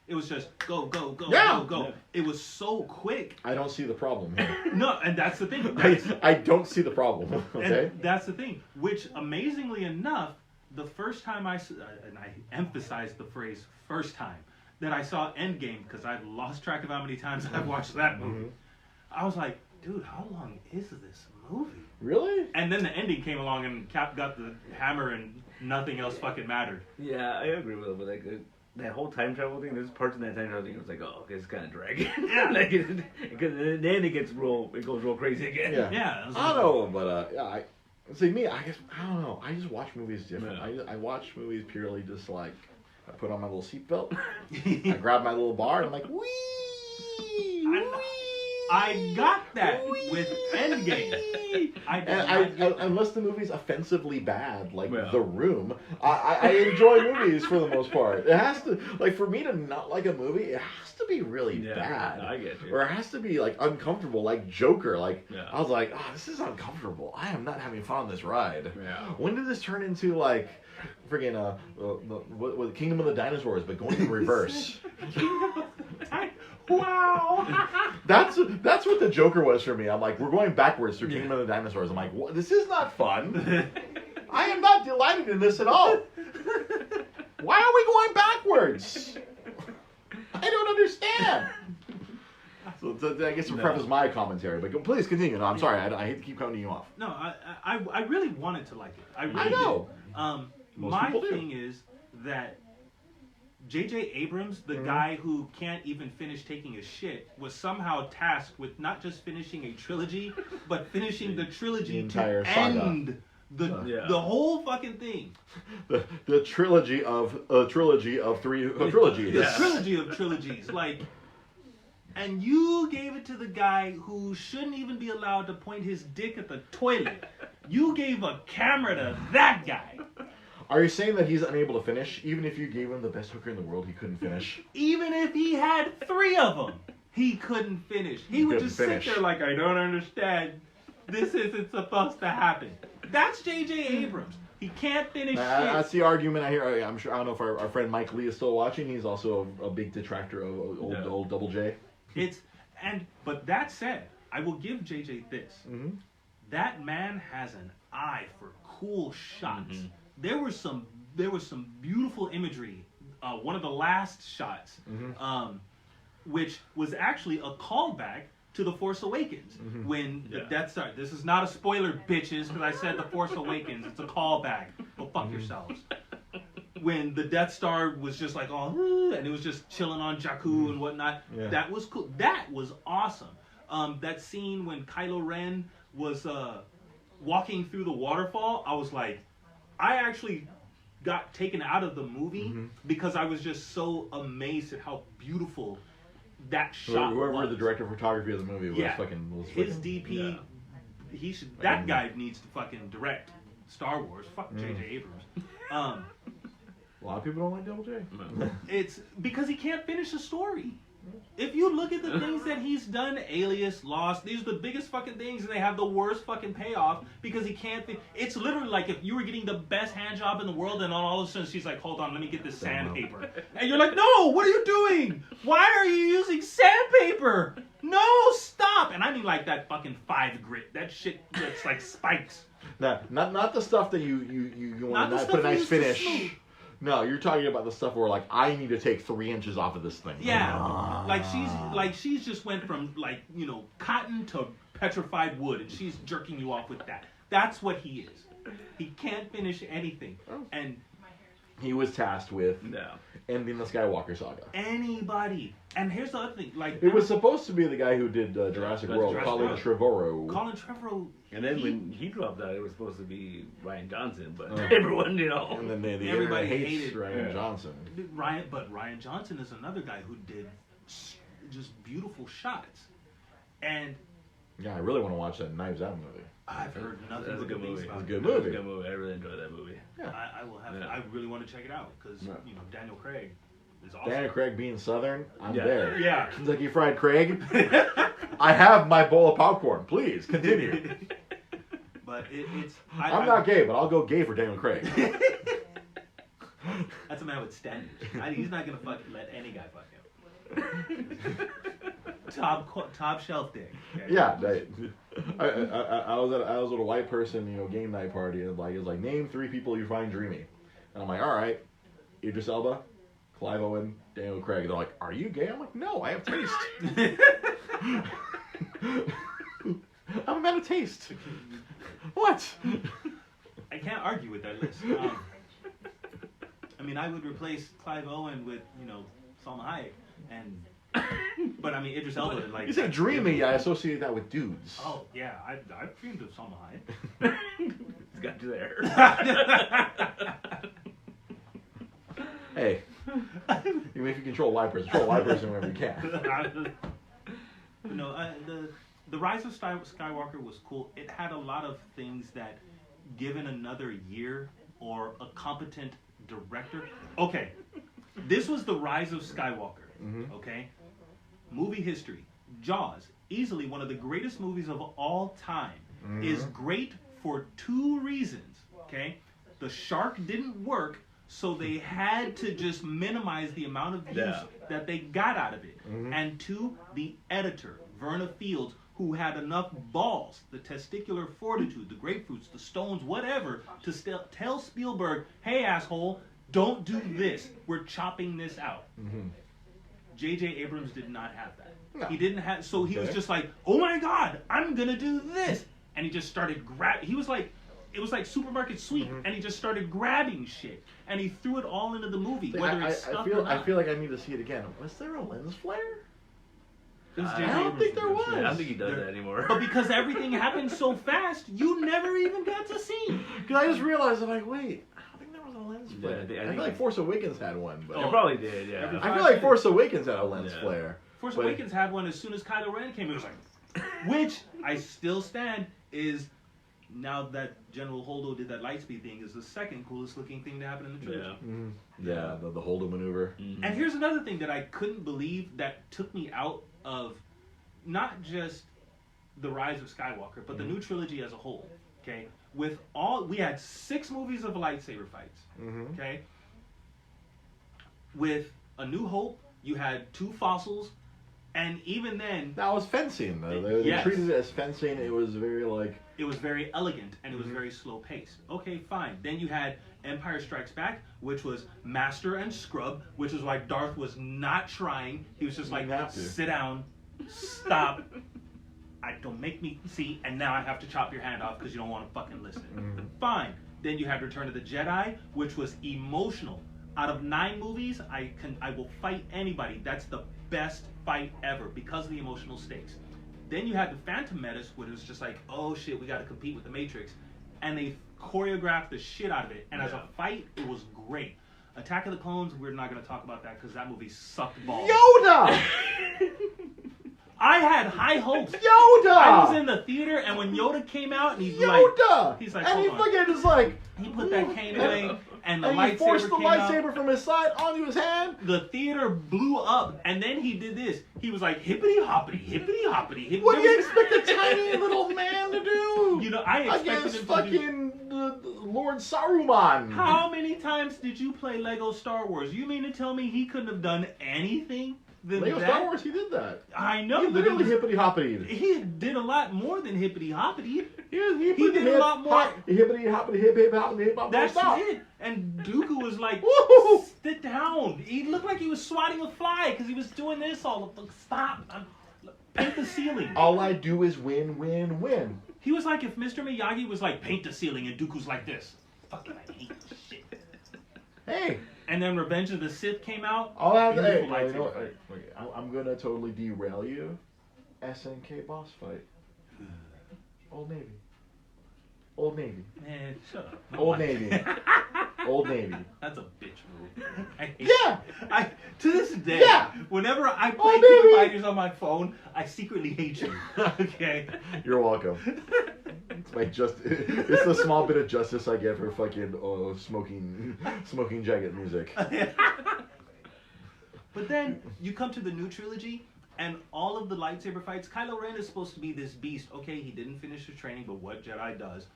It was just go, go, go, go, go. Yeah. It was so quick. I don't see the problem here. No, and that's the thing. I don't see the problem. Okay. And that's the thing. Which, amazingly enough, the first time and I emphasize the phrase "first time" that I saw Endgame because I've lost track of how many times I've watched that movie. I was like, dude, how long is this movie? Really? And then the ending came along and Cap got the hammer and nothing else fucking mattered. Yeah, I agree with him. But that whole time travel thing, there's parts in that time travel thing. It was like, oh, okay, it's kind of dragging. Yeah, because then it goes real crazy again. Yeah. I don't know, but I guess I don't know. I just watch movies different. Yeah. I watch movies purely just like I put on my little seatbelt, I grab my little bar, and I'm like, wee. I got that with Endgame. Unless the movie's offensively bad, like The Room, I enjoy movies for the most part. It has to, like, for me to not like a movie, it has to be really bad. I get you. Or it has to be, like, uncomfortable, like Joker. Like, I was like, this is uncomfortable. I am not having fun on this ride. Yeah. When did this turn into, like, friggin' what Kingdom of the Dinosaurs, but going in reverse? Wow. That's what the Joker was for me. I'm like, we're going backwards through Kingdom of the Dinosaurs. I'm like, what? This is not fun. I am not delighted in this at all. Why are we going backwards? I don't understand. So I guess to preface my commentary, but please continue. No, I'm sorry. I hate to keep cutting you off. No, I really wanted to like it. I really know. Did. My thing is that J.J. Abrams, the guy who can't even finish taking a shit, was somehow tasked with not just finishing a trilogy, but finishing the trilogy to end the whole fucking thing. The trilogy of a trilogy of trilogies. The trilogy of trilogies, like. And you gave it to the guy who shouldn't even be allowed to point his dick at the toilet. You gave a camera to that guy. Are you saying that he's unable to finish? Even if you gave him the best hooker in the world, he couldn't finish? Even if he had 3 of them, he couldn't finish. He would just sit there like, I don't understand. This isn't supposed to happen. That's J.J. Abrams. He can't finish shit. That's the argument I hear. I'm sure. I don't know if our friend Mike Lee is still watching. He's also a big detractor of old Double J. But that said, I will give JJ this. Mm-hmm. That man has an eye for cool shots. Mm-hmm. There was some beautiful imagery. One of the last shots, which was actually a callback to The Force Awakens, when the Death Star. This is not a spoiler, bitches, because I said The Force Awakens. It's a callback. Go fuck yourselves. When the Death Star was just like, oh, and it was just chilling on Jakku and whatnot. Yeah. That was cool. That was awesome. That scene when Kylo Ren was walking through the waterfall, I was like, I actually got taken out of the movie because I was just so amazed at how beautiful that shot Whoever was. the director of photography of the movie was his DP. He should. That guy needs to fucking direct Star Wars. Fuck J.J. Abrams. A lot of people don't like Double J. It's because he can't finish a story. If you look at the things that he's done, Alias, Lost, these are the biggest fucking things, and they have the worst fucking payoff because he can't. It's literally like if you were getting the best hand job in the world, and all of a sudden she's like, "Hold on, let me get this sandpaper," and you're like, "No, what are you doing? Why are you using sandpaper? No, stop!" And I mean like that fucking 5 grit, that shit that's like spikes. No, not the stuff that you want to put a nice finish. No, you're talking about the stuff where like I need to take 3 inches off of this thing. Yeah, she's just went from cotton to petrified wood, and she's jerking you off with that. That's what he is. He can't finish anything, and he was tasked with ending the Skywalker saga. Anybody, and here's the other thing, it was supposed to be the guy who did Jurassic World, Colin Trevorrow. Colin Trevorrow. And then when he dropped out, it was supposed to be Ryan Johnson, but everyone, And then everybody hated Ryan Johnson. Ryan Johnson is another guy who did just beautiful shots. And yeah, I really want to watch that Knives Out movie. I've heard nothing but good things about it. It's a good It was movie. a good movie. I really enjoyed that movie. Yeah. I will have. I really want to check it out because Daniel Craig is awesome. Daniel Craig being Southern, I'm Yeah. there. Yeah. Kentucky Fried Craig. I have my bowl of popcorn. Please continue. But I'm not gay, but I'll go gay for Daniel Craig. That's a man with standards. He's not gonna let any guy fuck him. Top shelf dick. Okay? Yeah, I was at a white person game night party, and it was like name 3 people you find dreamy, and I'm like, all right, Idris Elba, Clive Owen, Daniel Craig. They're like, are you gay? I'm like, no, I have taste. I'm a man of taste. What? I can't argue with that list. I mean, I would replace Clive Owen with Salma Hayek, but I mean Idris Elba. Like you say dreamy, I associate that with dudes. Oh yeah, I've dreamed of Salma Hayek. It's got you there. Hey, even if you control a white person whenever you can. The Rise of Skywalker was cool. It had a lot of things that, given another year or a competent director. Okay, this was the Rise of Skywalker. Okay, movie history. Jaws, easily one of the greatest movies of all time, is great for 2 reasons. Okay, the shark didn't work, so they had to just minimize the amount of views that they got out of it. And 2, the editor, Verna Fields, who had enough balls, the testicular fortitude, the grapefruits, the stones, whatever, to tell Spielberg, hey, asshole, don't do this. We're chopping this out. J.J. Abrams did not have that. No. He didn't have, so he was just like, oh my God, I'm going to do this. And he just started it was like Supermarket Sweep, and he just started grabbing shit. And he threw it all into the movie, whether it's stuff or not. I feel like I need to see it again. Was there a lens flare? I don't think there was. I don't think he does that anymore. But because everything happened so fast, you never even got to see. Because I just realized, I'm like, wait, I don't think there was a lens flare. I I think feel like Force Awakens had one. But It probably did, yeah. I feel like Force Awakens had a lens Yeah. flare. Force Awakens had one as soon as Kylo Ren came. It was like, which I still stand is, now that General Holdo did that lightspeed thing, is the second coolest looking thing to happen in the trilogy. Yeah, the Holdo maneuver. And here's another thing that I couldn't believe that took me out of not just the Rise of Skywalker, but the new trilogy as a whole. Okay, we had 6 movies of lightsaber fights. Mm-hmm. Okay, with A New Hope, you had 2 fossils, and even then, that was fencing though. They Yes. treated it as fencing. It was very like. it was very elegant and it was very slow paced. Okay, fine. Then you had Empire Strikes Back, which was Master and Scrub, which is why Darth was not trying. He was just like, Didn't have to. sit down, stop. Don't make me see, and now I have to chop your hand off because you don't want to fucking listen. Mhm. Fine. Then you had Return of the Jedi, which was emotional. Out of 9 movies, I will fight anybody. That's the best fight ever because of the emotional stakes. Then you had the Phantom Menace, which was just like, oh shit, we got to compete with the Matrix, and they choreographed the shit out of it. And as a fight, it was great. Attack of the Clones, we're not going to talk about that because that movie sucked balls. Yoda! I had high hopes. Yoda! I was in the theater, and when Yoda came out, and he's Yoda! he's like, and he hold on. fucking just like. He put that cane away, and the and lightsaber he forced the came out. lightsaber from his side onto his hand. The theater blew up, and then he did this. He was like, hippity hoppity, hippity hoppity, hippity. What do you expect a tiny little man to do? You know, I expected against him to fucking Lord Saruman. How many times did you play Lego Star Wars? You mean to tell me he couldn't have done anything than Lego that? Star Wars, he did that. I know. He but literally it was- hippity hoppity. He did a lot more than hippity hoppity. He did a lot more. Hippity hoppity hip hip hoppity hip hop. That's stop. it. And Dooku was like, Woo! sit down. He looked like he was swatting a fly because he was doing this all the stop. Paint the ceiling. All I do is win, win, win. He was like if Mr. Miyagi was like, paint the ceiling, and Dooku's like this. Fucking I hate this shit. Hey, And then Revenge of the Sith came out. all I have to Beautiful hey, you know lightsaber what? Wait, I'm gonna totally derail you. SNK boss fight. Old Navy. Old Navy. Man, shut up. No Old one- Navy. Old Navy. That's a bitch move. I hate Yeah. I to this day, Yeah. whenever I play Old King of Navy. Fighters on my phone, I secretly hate you. Okay. You're welcome. It's a small bit of justice I get for fucking smoking jacket music. But then you come to the new trilogy, and all of the lightsaber fights. Kylo Ren is supposed to be this beast. Okay, he didn't finish his training, but what Jedi does?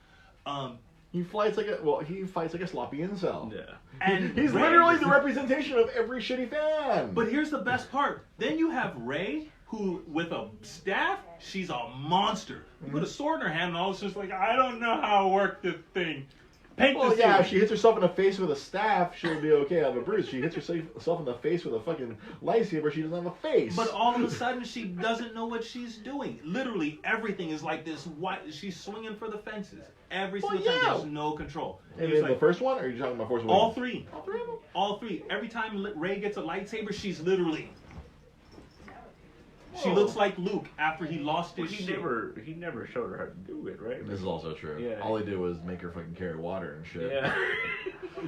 He fights like a sloppy incel. Yeah. And He's Rey- literally the representation of every shitty fan. But here's the best part. Then you have Rey, who with a staff, she's a monster. You put a sword in her hand, and all it's just like, I don't know how to work this thing. Paint well, this yeah, thing. if she hits herself in the face with a staff, she'll be okay. Have a bruise. She hits herself in the face with a fucking lightsaber. She doesn't have a face. But all of a sudden, she doesn't know what she's doing. Literally, everything is like this. She's swinging for the fences. Every Well, single time, yeah. there's no control. And It's in the like, first one, or are you talking about Force all Awakens? three. All three of them. All 3. Every time Rey gets a lightsaber, she's literally... She Whoa. looks like Luke after he lost his He shit. never showed her how to do it, right? This is also true. Yeah. All he did was make her fucking carry water and shit. Yeah.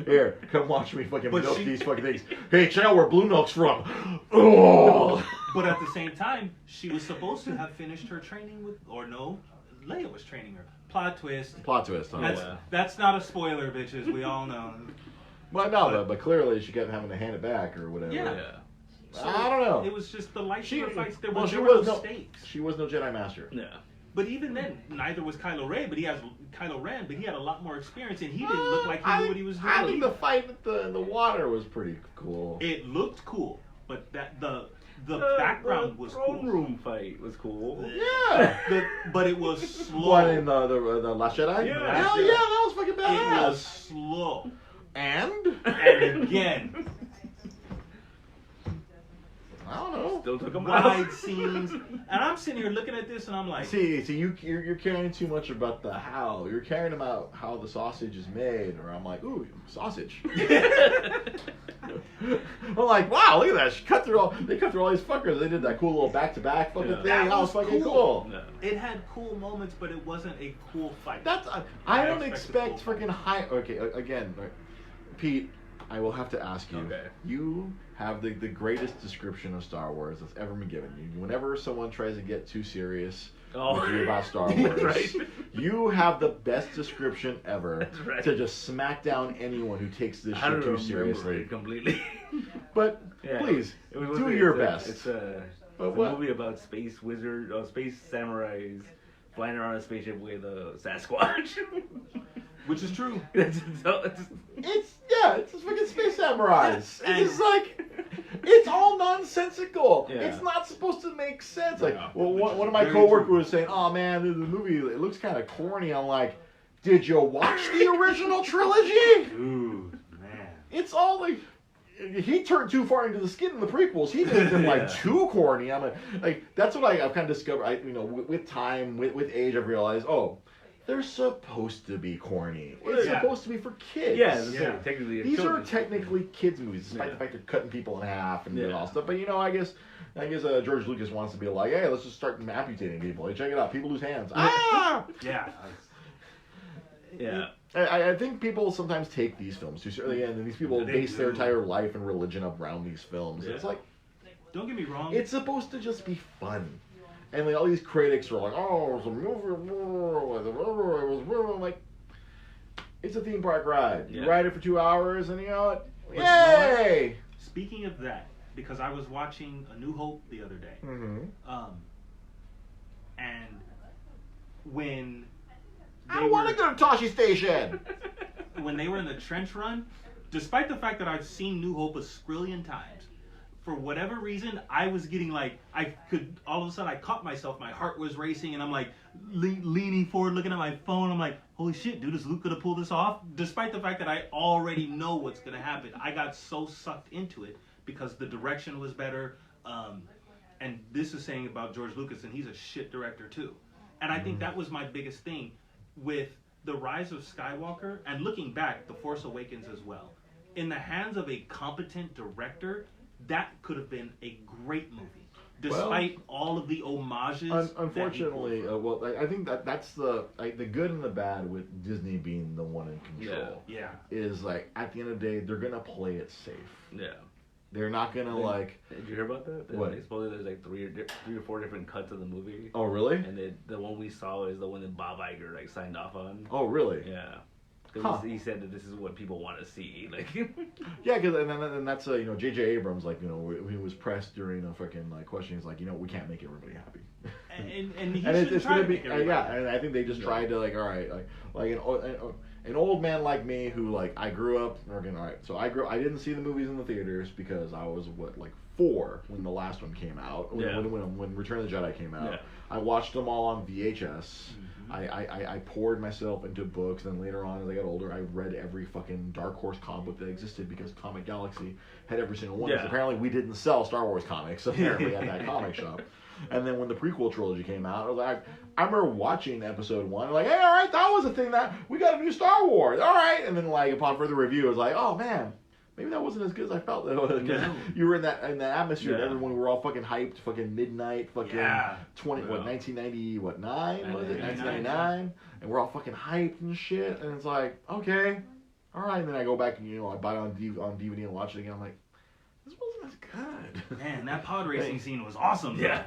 Here, come watch me fucking But milk she- these fucking things. Hey, check out where blue milk's from. Oh. But at the same time, she was supposed to have finished her training with... Or no, Leia was training her. Plot twist. Plot twist, huh? That's not a spoiler, bitches. We all know. But no, but clearly she kept having to hand it back or whatever. Yeah. Yeah. So I don't know. It was just the lightsaber She- fights. There well, was she no was no- stakes. She was no Jedi Master. Yeah. But even then, neither was Kylo Ren. But he had a lot more experience, and he didn't look like he knew what he was doing. I think the fight with the water was pretty cool. It looked cool, but the background was throne cool. room fight was cool. Yeah. But it was slow. What in the Last Jedi? Yeah. Hell yeah, that was fucking It was badass. slow. And And again, I don't know. Still took him wide out. scenes, and I'm sitting here looking at this, and I'm like, See, you're caring too much about the how. You're caring about how the sausage is made, or I'm like, ooh, sausage. I'm like, wow, look at that. They cut through all these fuckers. They did that cool little back-to-back fucking Yeah. thing. That That was was fucking cool. cool. No. it had cool moments, but it wasn't a cool fight. That's I don't expected expect cool. freaking high. Okay, again, right, Pete, I will have to ask you. Okay. You have the greatest description of Star Wars that's ever been given you. Whenever someone tries to get too serious with you about Star Wars, Right. you have the best description ever That's right. to just smack down anyone who takes this I shit don't too remember seriously. it completely. But Yeah. please, It was- do it's your a- best. It's a But it's what- a movie about space samurais flying around a spaceship with a Sasquatch. Which is true. It's fucking space samurais. It's just like, it's all nonsensical. Yeah. It's not supposed to make sense. Like, Yeah. well, one of my coworkers was saying, "Oh man, the movie it looks kind of corny." I'm like, "Did you watch the original trilogy?" Dude, man. It's all like. He turned too far into the skin in the prequels. He made them like too corny. I'm like that's what I've kind of discovered. With time, with age, I've realized. Oh, they're supposed to be corny. It's supposed to be for kids. Yeah. Technically. These are technically kids movies, despite the fact they're cutting people in half and doing all stuff. But I guess George Lucas wants to be like, hey, let's just start amputating people. Hey, check it out, people lose hands. Yeah. Yeah. I think people sometimes take these films too seriously, and these people base their entire life and religion around these films. Yeah. It's like, don't get me wrong. it's supposed to just be fun. And like all these critics are like, oh, it's a movie, I'm like, it's a theme park ride. You ride it for 2 hours, and yay! Speaking of that, because I was watching A New Hope the other day, and when I don't want to go to Toshi Station. When they were in the trench run, despite the fact that I've seen New Hope a skrillion times, for whatever reason, I was getting like, all of a sudden I caught myself, my heart was racing, and I'm like leaning forward, looking at my phone. I'm like, holy shit, dude, is Luke gonna pull this off? Despite the fact that I already know what's gonna happen, I got so sucked into it because the direction was better. And this is saying about George Lucas, and he's a shit director too. And I think that was my biggest thing with The Rise of Skywalker, and looking back, The Force Awakens as well. In the hands of a competent director, that could have been a great movie, despite all of the homages. Unfortunately, I think that's the good and the bad with Disney being the one in control. Yeah. Is like at the end of the day, they're gonna play it safe. Yeah. They're not gonna like. Did you hear about that? What? Supposedly there's like three or four different cuts of the movie. Oh really? And the one we saw is the one that Bob Iger like signed off on. Oh really? Yeah. Because he said that this is what people want to see. Like. Yeah, because and that's J.J. Abrams when he was pressed during a fucking question, he's like we can't make everybody happy. And he and it's gonna be yeah, and I think they just tried to all right an old man like me who I grew up working. All right, so I didn't see the movies in the theaters because I was 4 when the last one came out. When Return of the Jedi came out, I watched them all on VHS. I poured myself into books, and then later on as I got older, I read every fucking Dark Horse comic book that existed because Comic Galaxy had every single one. Because apparently we didn't sell Star Wars comics apparently at that comic shop. And then when the prequel trilogy came out, I was like, I remember watching episode 1, like, hey, all right, that was a thing that we got a new Star Wars, all right. And then upon further review, I was like, oh man, maybe that wasn't as good as I felt. You were in that atmosphere. And everyone, we were all fucking hyped, fucking midnight, fucking 1999 was it? 1999, and we're all fucking hyped and shit. And it's like, okay, all right. And then I go back and I buy it on DVD and watch it again. I'm like, this wasn't as good. Man, that pod racing scene was awesome. Yeah.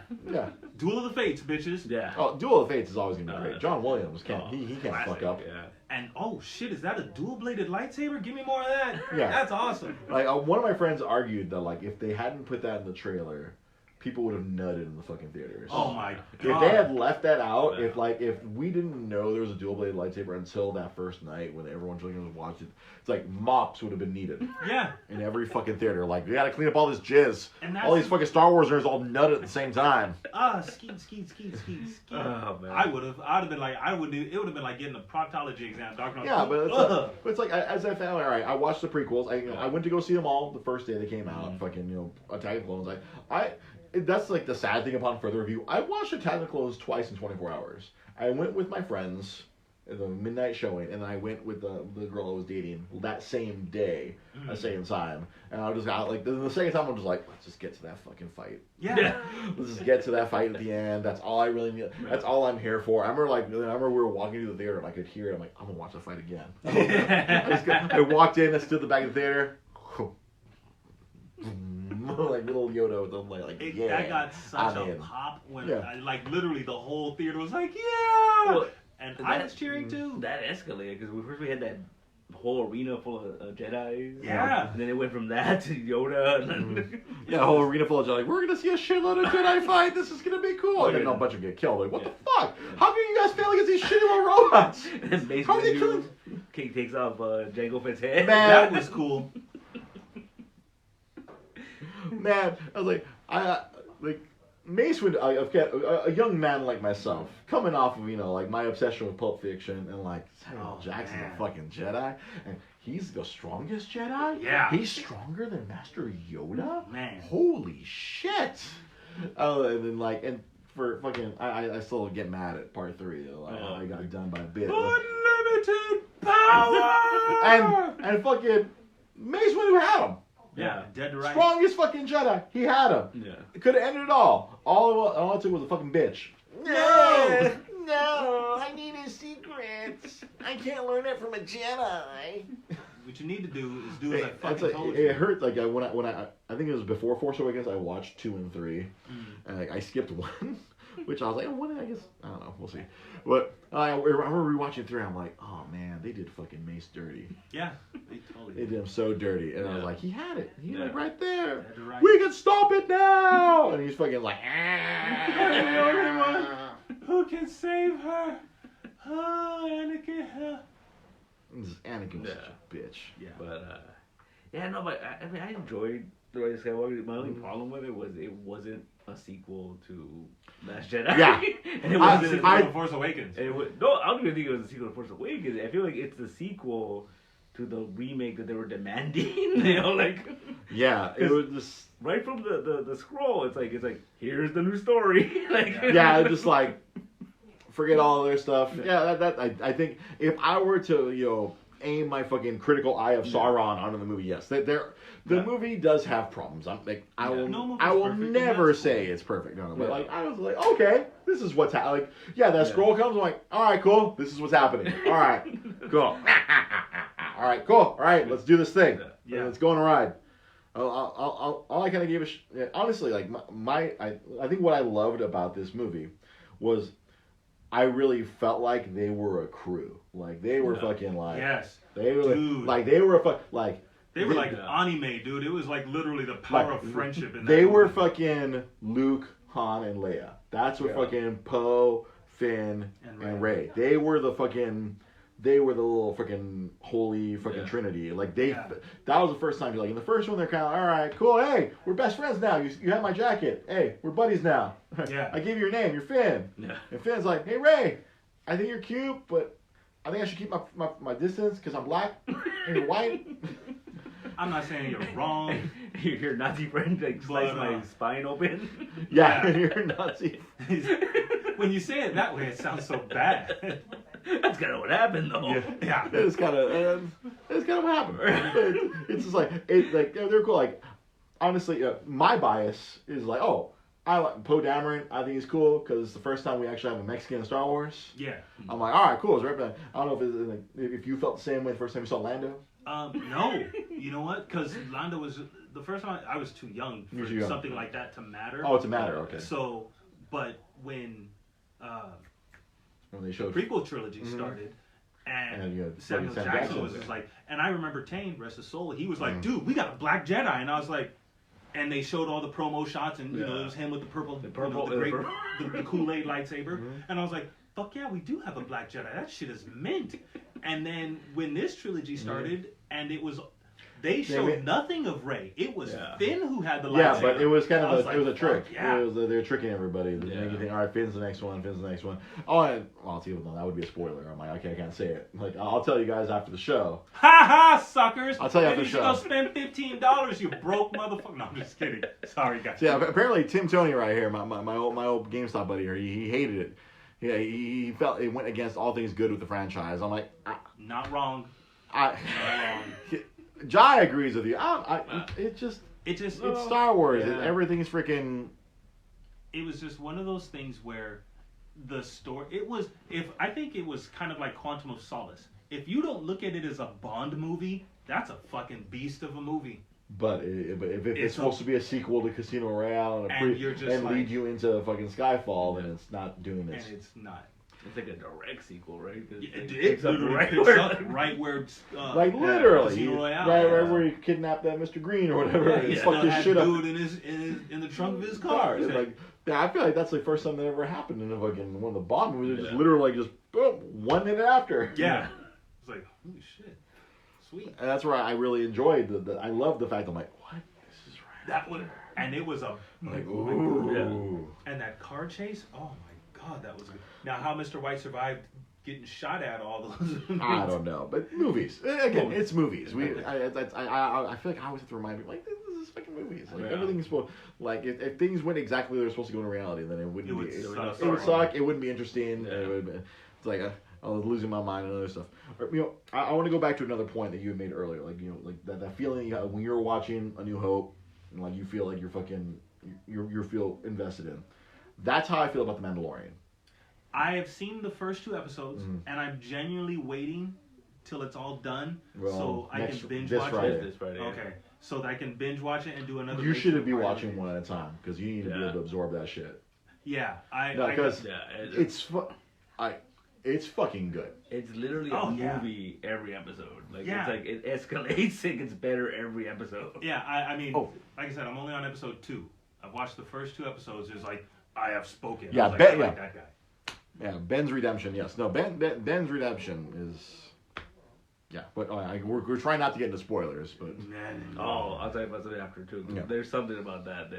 Duel of the Fates, bitches. Yeah. Oh, Duel of the Fates is always gonna be great. John Williams he can't fuck up. Yeah. And oh shit, is that a dual-bladed lightsaber? Give me more of that. Yeah. That's awesome. One of my friends argued that if they hadn't put that in the trailer, people would have nutted in the fucking theaters. Oh my god. If they had left that out, if we didn't know there was a dual-bladed lightsaber until that first night when everyone was watching it, it's mops would have been needed. Yeah. In every fucking theater, we gotta clean up all this jizz. And all these fucking Star Wars nerds all nutted at the same time. Skeet. Oh man. I'd have been like, it would have been like getting a proctology exam, doctor. Yeah, but it's as I found. All right, I watched the prequels. I went to go see them all the first day they came out. Fucking Attack of the Clones. That's the sad thing upon further review. I watched Attack of the Clones twice in 24 hours. I went with my friends at the midnight showing, and then I went with the girl I was dating that same day, at the same time. And I just got the second time I'm just like, let's just get to that fucking fight. Yeah. Let's just get to that fight at the end. That's all I really need. That's all I'm here for. I remember we were walking through the theater and I could hear it. I'm like, I'm gonna watch the fight again. I walked in, I stood at the back of the theater. Little Yoda with them that got such a pop when literally the whole theater was like, Well, and I was cheering too. That escalated because first we had that whole arena full of Jedi. Yeah. And then it went from that to Yoda. And Yeah, a whole arena full of Jedi. Like, we're gonna see a shitload of Jedi fight. This is gonna be cool. And then a bunch of them get killed. Like, what the fuck? How can you guys fail against these shitty little robots? And Mace How are they Windu, killing? King takes off Jango Fett's head. Man. That was cool. Man, I was like, like Mace Windu, a young man like myself, coming off of like my obsession with Pulp Fiction and like Samuel Jackson's a fucking Jedi, and he's the strongest Jedi. Yeah. He's stronger than Master Yoda. Man. Holy shit. Oh, and then and for fucking, I still get mad at part 3. I got done by a bit. Unlimited power. And fucking Mace Windu had him. Yeah, dead right. Strongest fucking Jedi. He had him. Yeah. It could have ended it all. All it took was a fucking bitch. No, I need his secrets. I can't learn it from a Jedi. What you need to do is do as I fucking It's told you. it hurt. Like when I think it was before Force Awakens. I watched 2 and 3, and I skipped 1, which I was like, oh, what? I guess I don't know. We'll see. But I remember rewatching 3. I'm like, oh man, they did fucking Mace dirty. Yeah, they totally They did. did him so dirty, and I was like, he had it. He like right there. Dead right. We can stop it now. And he's fucking like, Everyone who can save her? Oh, Anakin. Anakin was such a bitch. Yeah. But but I mean, I enjoyed the Rise of Skywalker. My only problem with it was it wasn't a sequel to Last Jedi. Yeah. And it It wasn't. was a sequel to Force Awakens. No, I don't even think it was a sequel to Force Awakens. I feel like it's the sequel to the remake that they were demanding. Yeah, it was just. Right from the scroll, it's like here's the new story. Yeah, just like forget all their stuff. Yeah, I think if I were to aim my fucking critical eye of Sauron onto the movie, yes, the movie does have problems. I will perfect, never and that's say cool. it's perfect. No, but I was like, okay, this is what's happening. That scroll comes. I'm like, all right, cool. This is what's happening. All right, cool. All right, cool. All right, let's do this thing. Yeah. Let's go on a ride. All I kind of gave honestly, like I think what I loved about this movie was I really felt like they were a crew. Like they were fucking like Yes. they were Dude. like they were like They were like anime, dude. It was like literally the power of friendship in that they were movie. fucking Luke, Han, and Leia. That's what fucking Poe, Finn, and Rey. They were the little fucking holy fucking trinity. Like that was the first time you're like in the first one they're kind of all right, cool. Hey, we're best friends now. You have my jacket. Hey, we're buddies now. Yeah. I gave you your name. You're Finn. Yeah. And Finn's like, hey Rey, I think you're cute, but I think I should keep my distance because I'm black and you're white. I'm not saying you're wrong. Your Nazi friend sliced my spine open. Yeah, you're Nazi. When you say it that way, it sounds so bad. That's kind of what happened, though. Yeah. It's kind of what happened. It's just like they're cool. Like honestly, my bias is like, oh, I like Poe Dameron. I think he's cool because it's the first time we actually have a Mexican in Star Wars. Yeah. I'm like, all right, cool. It's right back. I don't know if you felt the same way the first time you saw Lando. No. You know what? Because Lando was the first time I was too young for something like that to matter. Oh, it's a matter. Okay. So, but when they showed the prequel trilogy started, and Samuel Jackson was just like, and I remember Tane, rest his soul, he was like, dude, we got a black Jedi, and I was like, and they showed all the promo shots, and it was him with the the Kool-Aid lightsaber, and I was like, fuck yeah, we do have a black Jedi. That shit is mint. And then when this trilogy started, and they showed nothing of Rey. It was Finn who had the lightsaber. Yeah, but it was kind of it was a trick. Yeah. They're tricking everybody. They make you think, all right, Finn's the next one. Oh, and I'll tell you, that would be a spoiler. I'm like, okay, I can't say it. Like, I'll tell you guys after the show. Ha ha, suckers! I'll tell you after Maybe the you show. should go spend $15, you broke motherfucker. No, I'm just kidding. Sorry, guys. So yeah, apparently Tim Tony right here, my old GameStop buddy here, he hated it. Yeah, he felt it went against all things good with the franchise. I'm like, Not wrong. not wrong. Jai agrees with you. It's Star Wars. Yeah. Everything's freaking. It was just one of those things where the story. I think it was kind of like Quantum of Solace. If you don't look at it as a Bond movie, that's a fucking beast of a movie. But if it's supposed to be a sequel to Casino Royale and you're just lead like- you into fucking Skyfall, then it's not doing this. And it's not. It's like a direct sequel, right? Yeah, It it literally right picks where, up right where Like literally, Casino Royale. right where he kidnapped that Mr. Green or whatever, and Yeah, fucked his had shit up. dude in the trunk of his car. It's like, yeah, I feel like that's the first time that ever happened in one of the Bond movies. It just Yeah. literally like just boom, 1 minute after. Yeah. It's like, holy shit, sweet. And that's where I really enjoyed I love the fact I'm like, what? This is right. That one, and it was a Like, oh my ooh. God. And that car chase, oh my God, that was good. Now, how Mr. White survived getting shot at all those. I don't know, but movies. Again, it's movies. I feel like I always have to remind people, like, this is fucking movies. Like, everything's supposed, like, if things went exactly the way they're supposed to go in reality, then it wouldn't be. It would suck. It wouldn't be interesting. Yeah. It would be, it's like I was losing my mind and other stuff. Or, I want to go back to another point that you had made earlier, like like that feeling you have when you're watching A New Hope, and like you feel like you're fucking you feel invested in. That's how I feel about The Mandalorian. I have seen the first 2 episodes, and I'm genuinely waiting till it's all done, so I can binge watch it. This Friday. Okay, so that I can binge watch it and do another. You should be watching one at a time because you need to be able to absorb that shit. Yeah, because it's fucking good. It's literally a movie every episode. Like it's like it escalates. It gets better every episode. Yeah, I mean, like I said, I'm only on episode 2. I've watched the first 2 episodes. It's like I have spoken. Yeah, I like that guy. Yeah, Ben's redemption. Yes, no, Ben's redemption is. Yeah, but we're trying not to get into spoilers, but. Oh, I'll tell you about something after too. Yeah. There's something about that.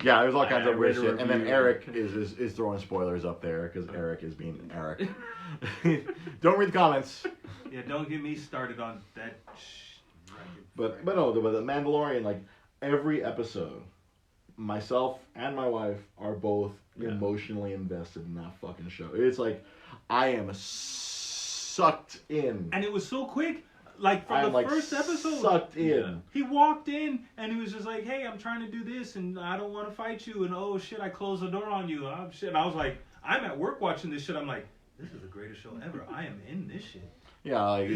Yeah, there's all kinds of weird shit, and then review. Eric is throwing spoilers up there because Eric is being Eric. Don't read the comments. Yeah, don't get me started on that. But the Mandalorian, like every episode, myself and my wife are both emotionally invested in that fucking show. It's like I am sucked in. And it was so quick. Like from the first episode, sucked in. He walked in and he was just like, "Hey, I'm trying to do this, and I don't want to fight you." And oh shit, I closed the door on you. Oh shit. And I was like, I'm at work watching this shit. I'm like, this is the greatest show ever. I am in this shit. Yeah, like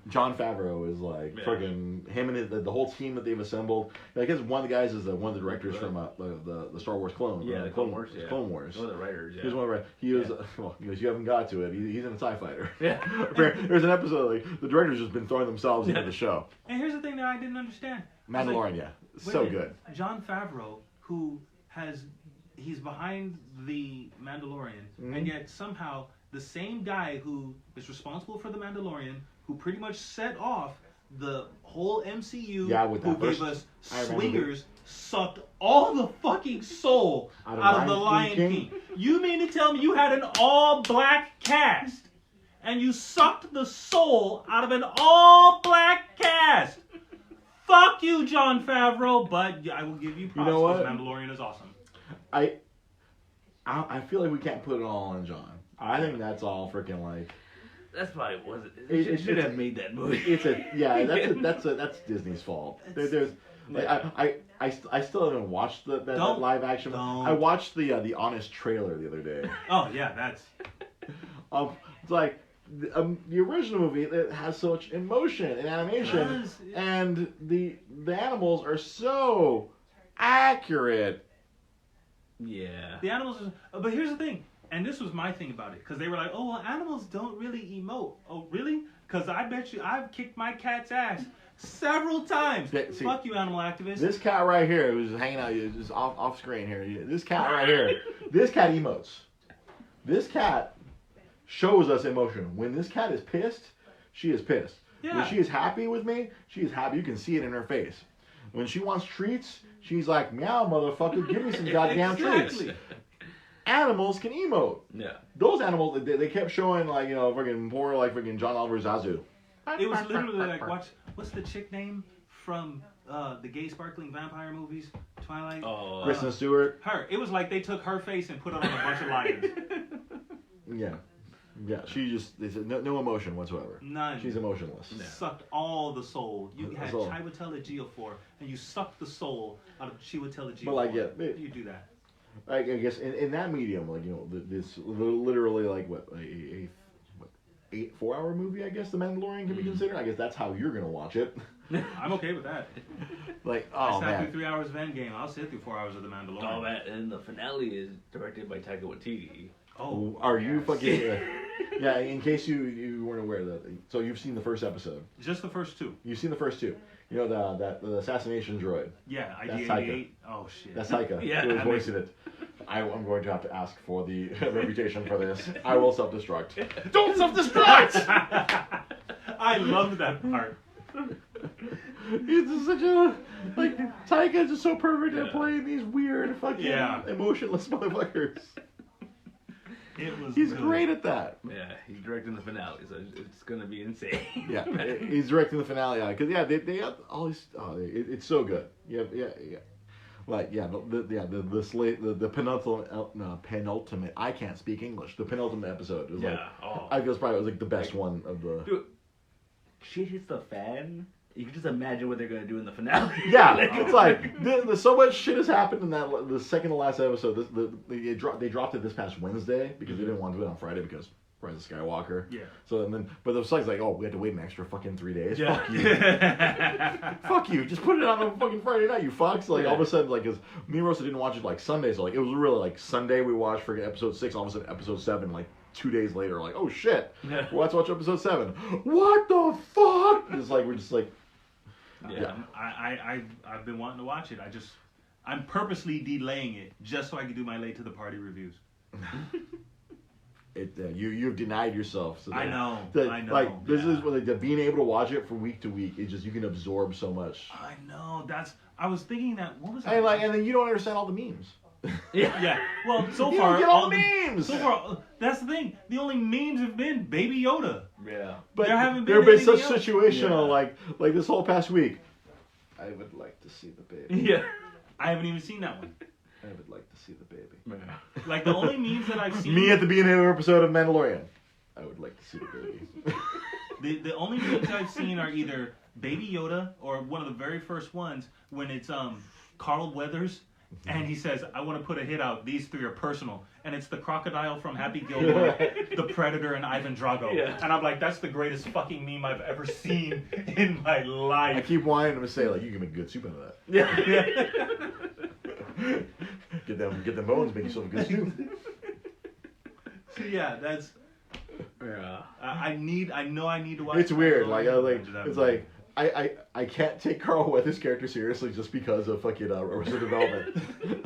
John Favreau is like friggin' him and the whole team that they've assembled. I guess one of the guys is one of the directors from the Star Wars Clone. Yeah, the Clone Wars. Yeah. Clone Wars. One of the writers. Yeah. He was one of the writers. He was he goes, you haven't got to it. He's in a TIE fighter. Yeah. There's an episode like the director's just been throwing themselves into the show. And here's the thing that I didn't understand. Mandalorian, so good. John Favreau, he's behind the Mandalorian, and yet somehow the same guy who is responsible for the Mandalorian, who pretty much set off the whole MCU, who gave us swingers, sucked all the fucking soul out of the Lion King. You mean to tell me you had an all-black cast, and you sucked the soul out of an all-black cast? Fuck you, John Favreau, but I will give you props because Mandalorian is awesome. I feel like we can't put it all on John. I think that's all freaking like. That's why it wasn't. It should have made that movie. That's Disney's fault. There's I still haven't watched that live action. I watched the Honest trailer the other day. Oh yeah, that's. It's like the original movie that has so much emotion and animation, and the animals are so accurate. Yeah. The animals are, but here's the thing. And this was my thing about it, because they were like, "Oh, well, animals don't really emote." Oh, really? Because I bet you I've kicked my cat's ass several times. Fuck you, animal activists. This cat right here, who's hanging out, just off screen here. This cat right here, this cat emotes. This cat shows us emotion. When this cat is pissed, she is pissed. Yeah. When she is happy with me, she is happy. You can see it in her face. When she wants treats, she's like, "Meow, motherfucker, give me some goddamn treats." Animals can emote. Yeah. Those animals, they kept showing like, freaking John Oliver Zazu. It was literally like, what's the chick name from the gay sparkling vampire movies, Twilight? Oh, Kristen Stewart. Her. It was like they took her face and put it on a bunch of lions. Yeah. They said no emotion whatsoever. None. She's emotionless. Yeah. Sucked all the soul. You had Chiwetel Ejiofor, and you sucked the soul out of Chiwetel Ejiofor. But like, you do that. I guess in that medium, like this literally like a 4-hour movie. I guess The Mandalorian can be considered. I guess that's how you're gonna watch it. I'm okay with that. Like, I sat through 3 hours of Endgame. I'll sit through 4 hours of The Mandalorian. Oh man, and the finale is directed by Taika Waititi. Oh, Are you yes. fucking? Yeah. In case you weren't aware of that, so you've seen the first episode. Just the first two. You've seen the first two. You know the assassination droid. Yeah, That's ID88. Oh shit. That's Taika. Yeah, Who was I voicing it. I'm going to have to ask for the reputation for this. I will self-destruct. Don't self-destruct! I love that part. He's just such a Taika's just so perfect at playing these weird fucking emotionless motherfuckers. He's good. great at that. Yeah, he's directing the finale, so it's gonna be insane. Yeah, he's directing the finale. Because they have all these. It's so good. Yeah. Like the penultimate. I can't speak English. The penultimate episode was I feel probably was like the best one of the. Dude, shit hits the fan. You can just imagine what they're gonna do in the finale. Yeah, it's like so much shit has happened in the second to last episode. They dropped it this past Wednesday because they didn't want to do it on Friday because Rise of Skywalker. Yeah. So but the site's like, oh, we had to wait an extra fucking 3 days. Yeah. Fuck you. Fuck you. Just put it on a fucking Friday night, you fucks. Like all of a sudden, cause me and Rosa didn't watch it like Sunday, so it was really like Sunday we watched freaking episode 6. All of a sudden, episode 7 like 2 days later, like, oh shit, let's watch episode 7. What the fuck? It's like we're just like. Yeah. I've been wanting to watch it. I'm purposely delaying it just so I can do my late to the party reviews. You've denied yourself. So I know. Like this is like being able to watch it from week to week. It's just you can absorb so much. I know. I was thinking that. What was that? And then you don't understand all the memes. Yeah. Well, so you far don't get all the memes. So far, that's the thing. The only memes have been Baby Yoda. Yeah. But there haven't been there have been such anything else. situational like this whole past week. I would like to see the baby. Yeah. I haven't even seen that one. I would like to see the baby. Yeah. Like the only memes that I've seen. Me at the beginning of an episode of Mandalorian. I would like to see the baby. The only memes I've seen are either Baby Yoda or one of the very first ones when it's Carl Weathers. And he says, I want to put a hit out. These 3 are personal. And it's the crocodile from Happy Gilmore, the Predator, and Ivan Drago. Yeah. And I'm like, that's the greatest fucking meme I've ever seen in my life. I keep wanting him to say, like, you can make good soup out of that. Yeah. Get them bones, make yourself a good soup. So yeah, that's... Yeah. I know I need to watch... It's weird. It's like... I can't take Carl Weathers' character seriously just because of fucking Arrested Development.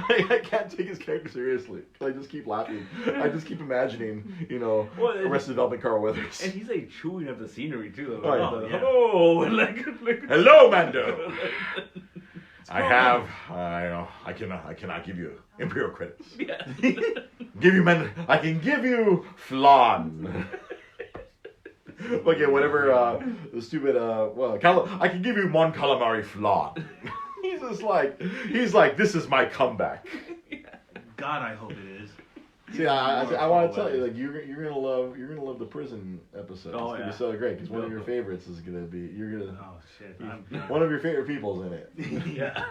I can't take his character seriously. I just keep laughing. I just keep imagining, Arrested Development Carl Weathers. And he's like chewing up the scenery too. Hello, Mando. I cannot give you Imperial credits. Yeah. I can give you flan. Okay, whatever, the stupid, I can give you Mon Calamari flan. He's like, this is my comeback. God, I hope it is. See, I want to tell you, like, you're gonna love the prison episode. Oh, it's gonna be so great because one of your favorites is gonna be Oh shit! One of your favorite people's in it. Yeah.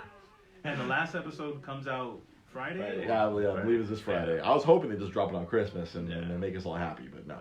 And the last episode comes out Friday. Yeah, I believe it's this Friday. Yeah. I was hoping they'd just drop it on Christmas and make us all happy, but no.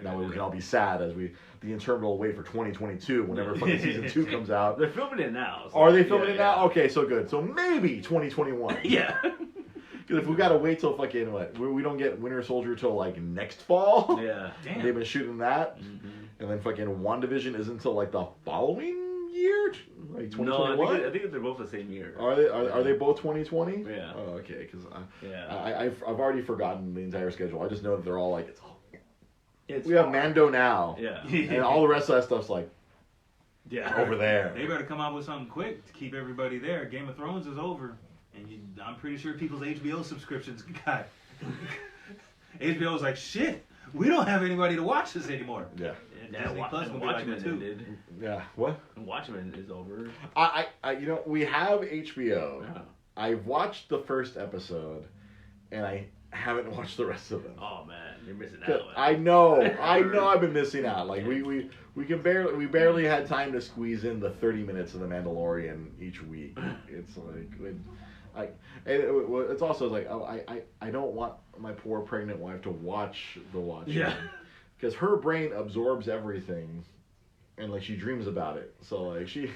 That way we can all be sad as the interminable wait for 2022 whenever fucking season 2 comes out. They're filming it now. So Are they filming it now? Okay, so good. So maybe 2021. Yeah. Because if we gotta wait till fucking we don't get Winter Soldier till like next fall. Yeah. Damn. They've been shooting that, and then fucking WandaVision isn't until like the following year, like 2021. No, I think they're both the same year. Are they both 2020? Yeah. Oh, okay. Because I've already forgotten the entire schedule. I just know that they're all like we have Mando now. Yeah. And all the rest of that stuff's like over there. They better come out with something quick to keep everybody there. Game of Thrones is over. And I'm pretty sure people's HBO subscriptions got... HBO was like, shit, we don't have anybody to watch this anymore. Yeah. Disney Plus will be like that too. Yeah. What? Watchmen is over. We have HBO. Yeah. I've watched the first episode, and I haven't watched the rest of them. Oh man, you're missing out. I know I've been missing out. Like we barely had time to squeeze in the 30 minutes of The Mandalorian each week. It's it's also like I don't want my poor pregnant wife to watch the Watchmen. Yeah. Because her brain absorbs everything, and like she dreams about it. So like she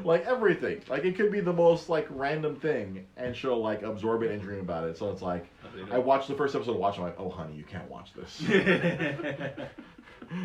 Like everything. Like it could be the most like random thing, and she'll like absorb it and dream about it. So it's like, I watched the first episode of Watch, I'm like, oh honey, you can't watch this.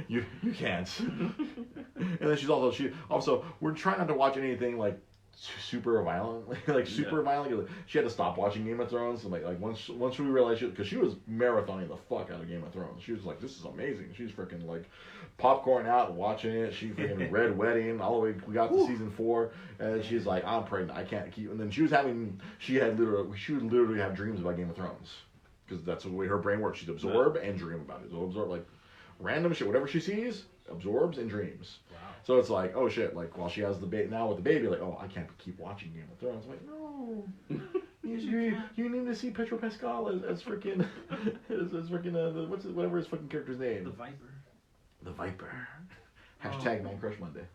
you can't. And then she also we're trying not to watch anything like super violent, super violent. She had to stop watching Game of Thrones, and like once we realized because she was marathoning the fuck out of Game of Thrones. She was like, this is amazing. She's freaking like popcorn out and watching it. She freaking Red Wedding all the way. We got to season 4, and she's like, I'm pregnant. I can't keep. And then she would literally have dreams about Game of Thrones because that's the way her brain works. She'd absorb and dream about it. So absorb like random shit, whatever she sees, absorbs and dreams. Wow. So it's like, oh shit, like while she has the baby now with the baby, like, oh, I can't keep watching Game of Thrones. I'm like, no, you need to see Pedro Pascal as freaking whatever his fucking character's name. The Viper. The Viper. Hashtag Man Crush Monday.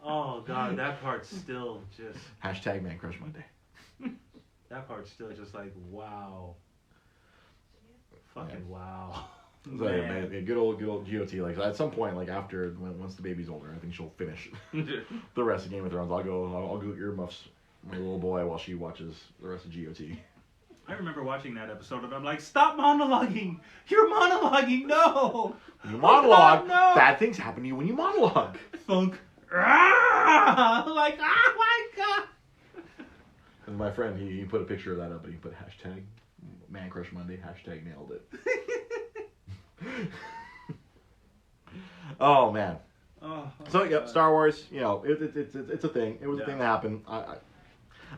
Oh god, that part's still just. Hashtag Man Crush Monday. That part's still just like wow. Fucking wow. So man, good old GOT. Like at some point, like after once the baby's older, I think she'll finish the rest of Game of Thrones. I'll go earmuffs my little boy while she watches the rest of GOT. I remember watching that episode and I'm like, stop monologuing! You're monologuing! No! When you monologue, no. bad things happen to you when you monologue. Thunk. Like, oh my god! And my friend, he put a picture of that up, and he put hashtag Man Crush Monday, hashtag nailed it. Oh man. Oh, So yeah, Star Wars. You know, it's a thing. It was a thing that happened.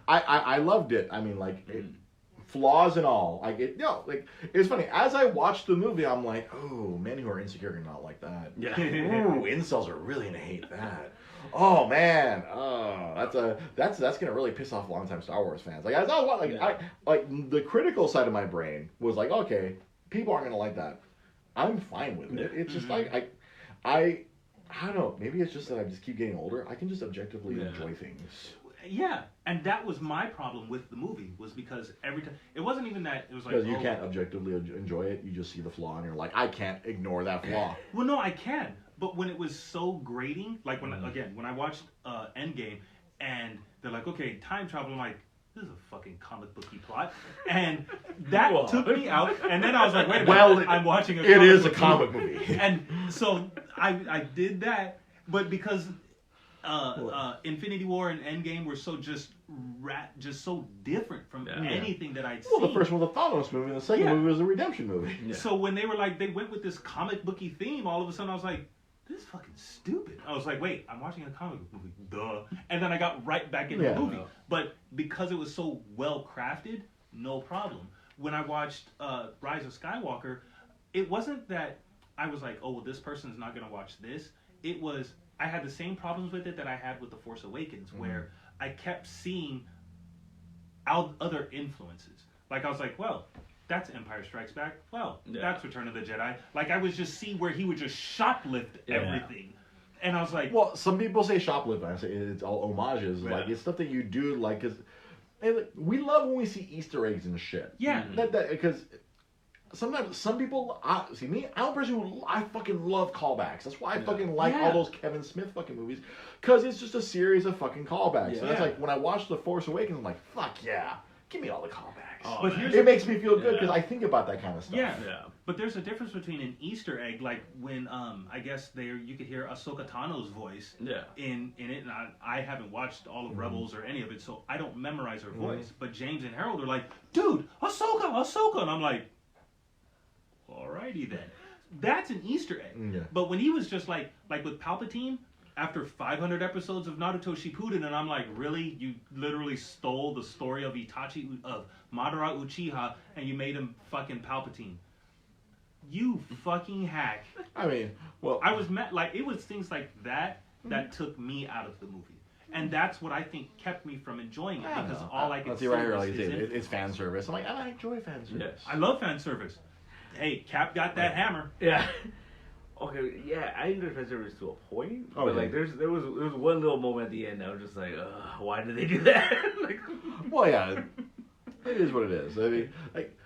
I loved it. I mean, like flaws and all. Like it. Like it's funny. As I watched the movie, I'm like, oh, men who are insecure are not like that. Yeah. Ooh, incels are really gonna hate that. Oh man, that's gonna really piss off longtime Star Wars fans. Like as I was like the critical side of my brain was like, okay, people aren't gonna like that. I'm fine with it. It's just like I don't know. Maybe it's just that I just keep getting older. I can just objectively enjoy things. Yeah, and that was my problem with the movie was because every time it wasn't even that it was like because you can't objectively enjoy it. You just see the flaw, and you're like, I can't ignore that flaw. Well, no, I can. But when it was so grating, like when I watched Endgame, and they're like, okay, time travel, I'm like, this is a fucking comic booky plot, and that took me out. And then I was like, wait a minute, I'm watching It is a comic movie. And so I did that, but because Infinity War and Endgame were so just so different from anything that I'd seen. Well, the first one was a Thanos movie, and the second movie was a redemption movie. Yeah. So when they were like, they went with this comic booky theme, all of a sudden I was like, this is fucking stupid. I was like, wait, I'm watching a comic book movie, duh. And then I got right back into the movie. But because it was so well crafted, no problem. When I watched Rise of Skywalker, it wasn't that I was like, oh, well, this person's not going to watch this. It was, I had the same problems with it that I had with The Force Awakens, where I kept seeing other influences. Like, I was like, well, that's Empire Strikes Back. Well, that's Return of the Jedi. Like, I was just see where he would just shoplift everything. And I was like... Well, some people say shoplift. I say it's all homages. Yeah. Like, it's stuff that you do, like, because we love when we see Easter eggs and shit. Yeah. Because sometimes some people... see, me, I'm a person who... I fucking love callbacks. That's why I fucking like all those Kevin Smith fucking movies. Because it's just a series of fucking callbacks. And it's like, when I watch The Force Awakens, I'm like, fuck yeah. Give me all the callbacks. Oh, but it makes me feel good because I think about that kind of stuff. Yeah. But there's a difference between an Easter egg, like when I guess you could hear Ahsoka Tano's voice in it, and I haven't watched all of Rebels or any of it, so I don't memorize her voice. But James and Harold are like, dude, Ahsoka, and I'm like, alrighty then. That's an Easter egg. Yeah. But when he was just like with Palpatine, after 500 episodes of Naruto Shippuden, and I'm like, really? You literally stole the story of Itachi, of Madara Uchiha, and you made him fucking Palpatine. You fucking hack. I mean, well... I was it was things like that took me out of the movie. And that's what I think kept me from enjoying it, because all I could see was his influence. It's fan service. I'm like, I enjoy fan service. Yes. I love fan service. Hey, Cap got that hammer. Yeah. Okay, yeah, I enjoy fan service to a point, but like there was one little moment at the end that I was just like, why did they do that? Like, well, yeah, it is what it is. I mean, like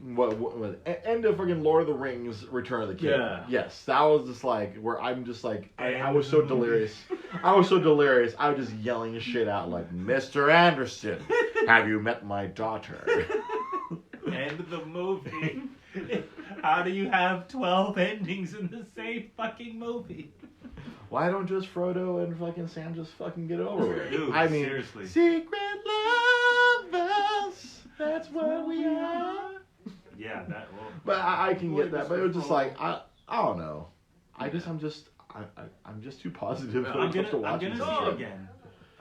End of fucking Lord of the Rings, Return of the King. Yeah. Yes, that was just like where I'm just like I was so delirious. I was so delirious. I was just yelling shit out like, Mr. Anderson, have you met my daughter? End of the movie. How do you have 12 endings in the same fucking movie? Why don't just Frodo and fucking Sam just fucking get over with? Dude, I mean, seriously. secret lovers, that's what we are. Yeah, that. Well, But I can get that. But it was just like I don't know. I'm just too positive when I'm it comes to gonna watching see this it shit. again.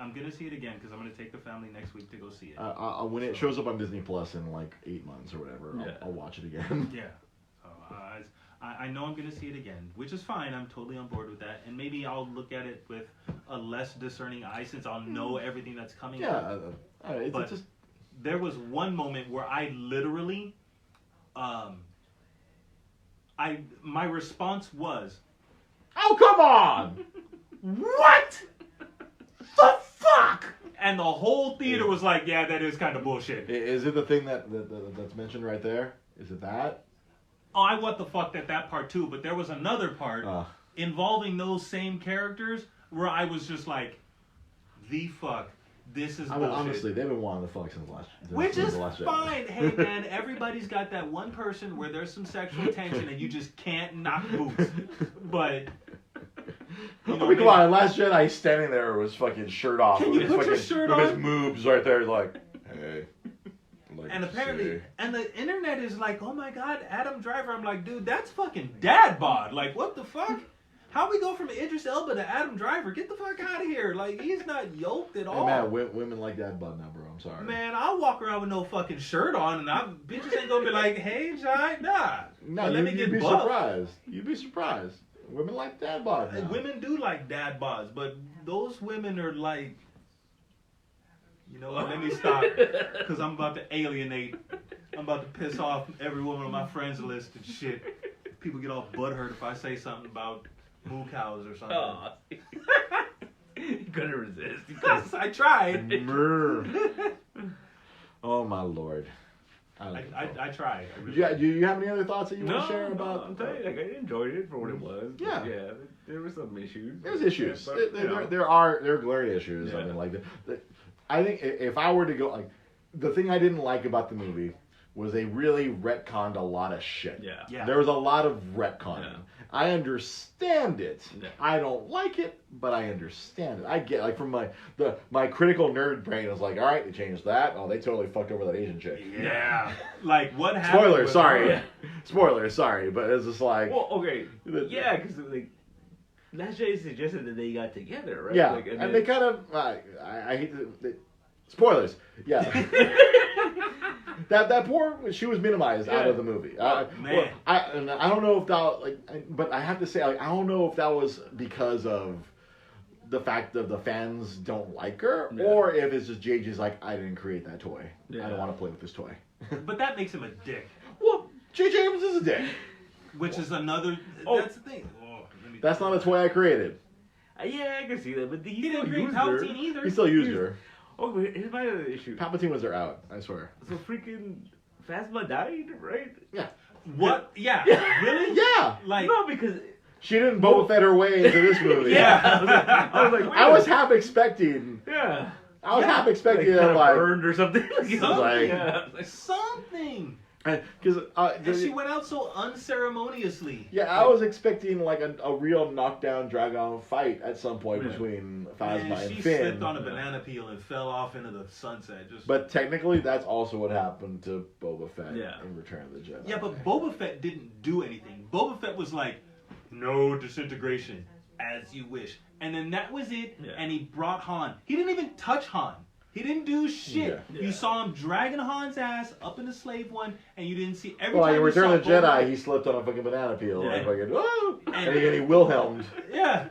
I'm gonna see it again because I'm gonna take the family next week to go see it. When it shows up on Disney Plus in like 8 months or whatever, I'll watch it again. Yeah. So I know I'm gonna see it again, which is fine. I'm totally on board with that, and maybe I'll look at it with a less discerning eye since I'll know everything that's coming. Yeah, it's but just there was one moment where I literally, my response was, oh come on! "What the fuck?" And the whole theater was like, "Yeah, that is kind of bullshit." Is it the thing that's mentioned right there? Is it that? Oh, I what the fuck that part too, but there was another part involving those same characters where I was just like, the fuck, this is bullshit. Honestly, they've been wanting to fuck since last. Which since is the last fine. Hey man, everybody's got that one person where there's some sexual tension and you just can't knock boots. But I mean, come on, Last Jedi standing there was fucking shirt off. Can with you his put your fucking, shirt with on? his moobs right there, like, hey. Like And apparently, say. and the internet is like, oh my god, Adam Driver. I'm like, dude, that's fucking dad bod. Like, what the fuck? How we go from Idris Elba to Adam Driver? Get the fuck out of here. Like, he's not yoked at all. Hey man, women like that bud now, bro. I'm sorry. Man, I'll walk around with no fucking shirt on, and bitches ain't gonna be like, hey, Jai, nah. No, Let me you'd get be buff. surprised. You'd be surprised. Women like dad bod now. Women do like dad bods, but those women are like, you know what? Let me stop, because I'm about to alienate. I'm about to piss off every woman on my friends list and shit. People get all butthurt if I say something about moo cows or something. Oh. You couldn't resist. Yes, I tried. Oh my lord. I tried. Do you have any other thoughts that you want No, to share about? I'm telling you, like, I enjoyed it for what it was. Yeah. Yeah, there were some issues. There's issues. Yeah, but, There are glaring issues. Yeah. I mean, like, I think if I were to go, like, the thing I didn't like about the movie was they really retconned a lot of shit. Yeah. There was a lot of retconning. Yeah. I understand it. Yeah. I don't like it, but I understand it. I get, like, from my critical nerd brain is like, all right, they changed that. Oh, they totally fucked over that Asian chick. Yeah. Like, what happened? Spoilers, sorry. Yeah. Spoilers, sorry, but it's just like. Well, okay. Yeah, because, like, Last Jedi suggested that they got together, right? Yeah, Like, and they kind of. I hate to. Spoilers. Yeah. that poor, she was minimized out of the movie. Man. I don't know if that, but I have to say, like, I don't know if that was because of the fact that the fans don't like her, or if it's just JJ's like, I didn't create that toy. Yeah. I don't want to play with this toy. But that makes him a dick. Well, JJ Abrams is a dick. Which is another. Oh. That's the thing. Oh, That's not a toy I created. Yeah, I can see that, but he He still didn't create used her. Palpatine either. He still used her. Oh, but here's my other issue. Palpatine was her out, I swear. So freaking Phasma died, right? Yeah. What? Yeah. Really? Yeah. Like. No, because She didn't Boba Fett her way into this movie. Yeah. I was like, wait I a was minute. half expecting. Yeah. I was half expecting kind that, of like, burned or something. Something. like- yeah. Something. because And she went out so unceremoniously. yeah, I was expecting like a real knockdown, drag-on fight at some point Yeah. between Phasma And and she Finn. slipped on a banana peel and fell off into the sunset. Just. But technically, that's also what happened to Boba Fett Yeah. in Return of the Jedi. Yeah, but Boba Fett didn't do anything. Boba Fett was like, no disintegration, as you wish. And then that was it, Yeah. and he brought Han. He didn't even touch Han. He didn't do shit. Yeah. You saw him dragging Han's ass up in the slave one, and you didn't see every Well, time in you Return saw of the Boba Jedi, Fett- he slipped on a fucking banana peel. Yeah. And fucking, whoa! And- And he Wilhelmed. Yeah.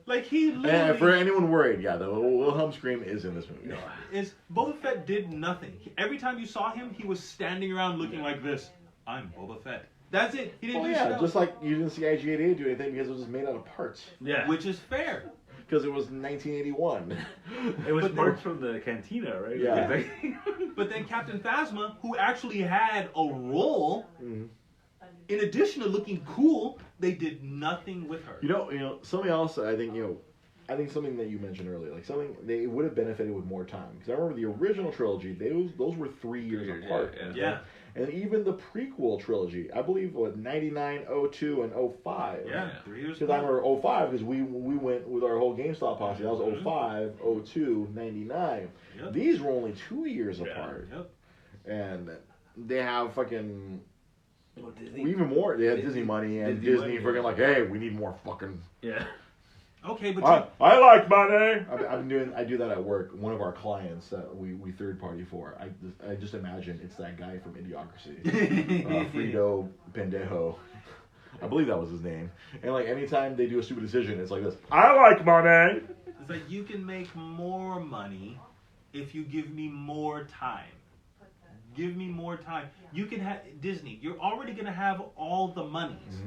Like, he And literally... for anyone worried, yeah, the Wilhelm scream is in this movie. is Boba Fett did nothing. Every time you saw him, he was standing around looking like this. I'm Boba Fett. That's it. He didn't Well, do shit yeah, else. just like you didn't see IG-88 do anything because it was just made out of parts. Yeah. Which is fair. Because it was 1981. It was But parts from the cantina, right? Yeah. Like- But then Captain Phasma, who actually had a role, in addition to looking cool, they did nothing with her. You know, something else. I think something that you mentioned earlier, like something they would have benefited with more time. Because I remember the original trilogy; those were 3 years apart. Yeah. And even the prequel trilogy, I believe, 99, 02, and 05. Yeah, 3 years. Because I remember 05, because we went with our whole GameStop posse. That was 05, 02, 99. Yep. These were only 2 years apart. Yep. And they have fucking... Disney. Even more. They had Disney money, and Disney freaking like, hey, we need more fucking... Yeah. Okay, but I like money. I do that at work. One of our clients that we third party for. I just imagine it's that guy from Idiocracy, Frito Pendejo. I believe that was his name. And like anytime they do a stupid decision, it's like this. I like money. It's like you can make more money if you give me more time. Give me more time. You can have Disney. You're already gonna have all the monies,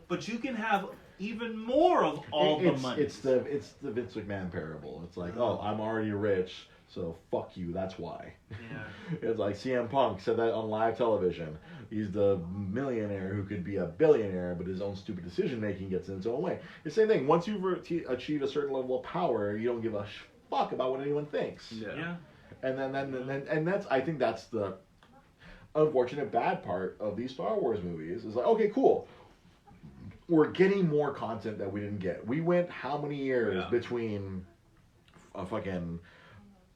but you can have even more of all the money. It's the Vince McMahon parable. It's like, oh, I'm already rich, so fuck you. That's why. Yeah. It's like CM Punk said that on live television. He's the millionaire who could be a billionaire, but his own stupid decision making gets in its own way. The same thing. Once you've achieved a certain level of power, you don't give a fuck about what anyone thinks. Yeah. And that's I think that's the unfortunate bad part of these Star Wars movies. Is like, okay, cool. We're getting more content that we didn't get. We went how many years between a fucking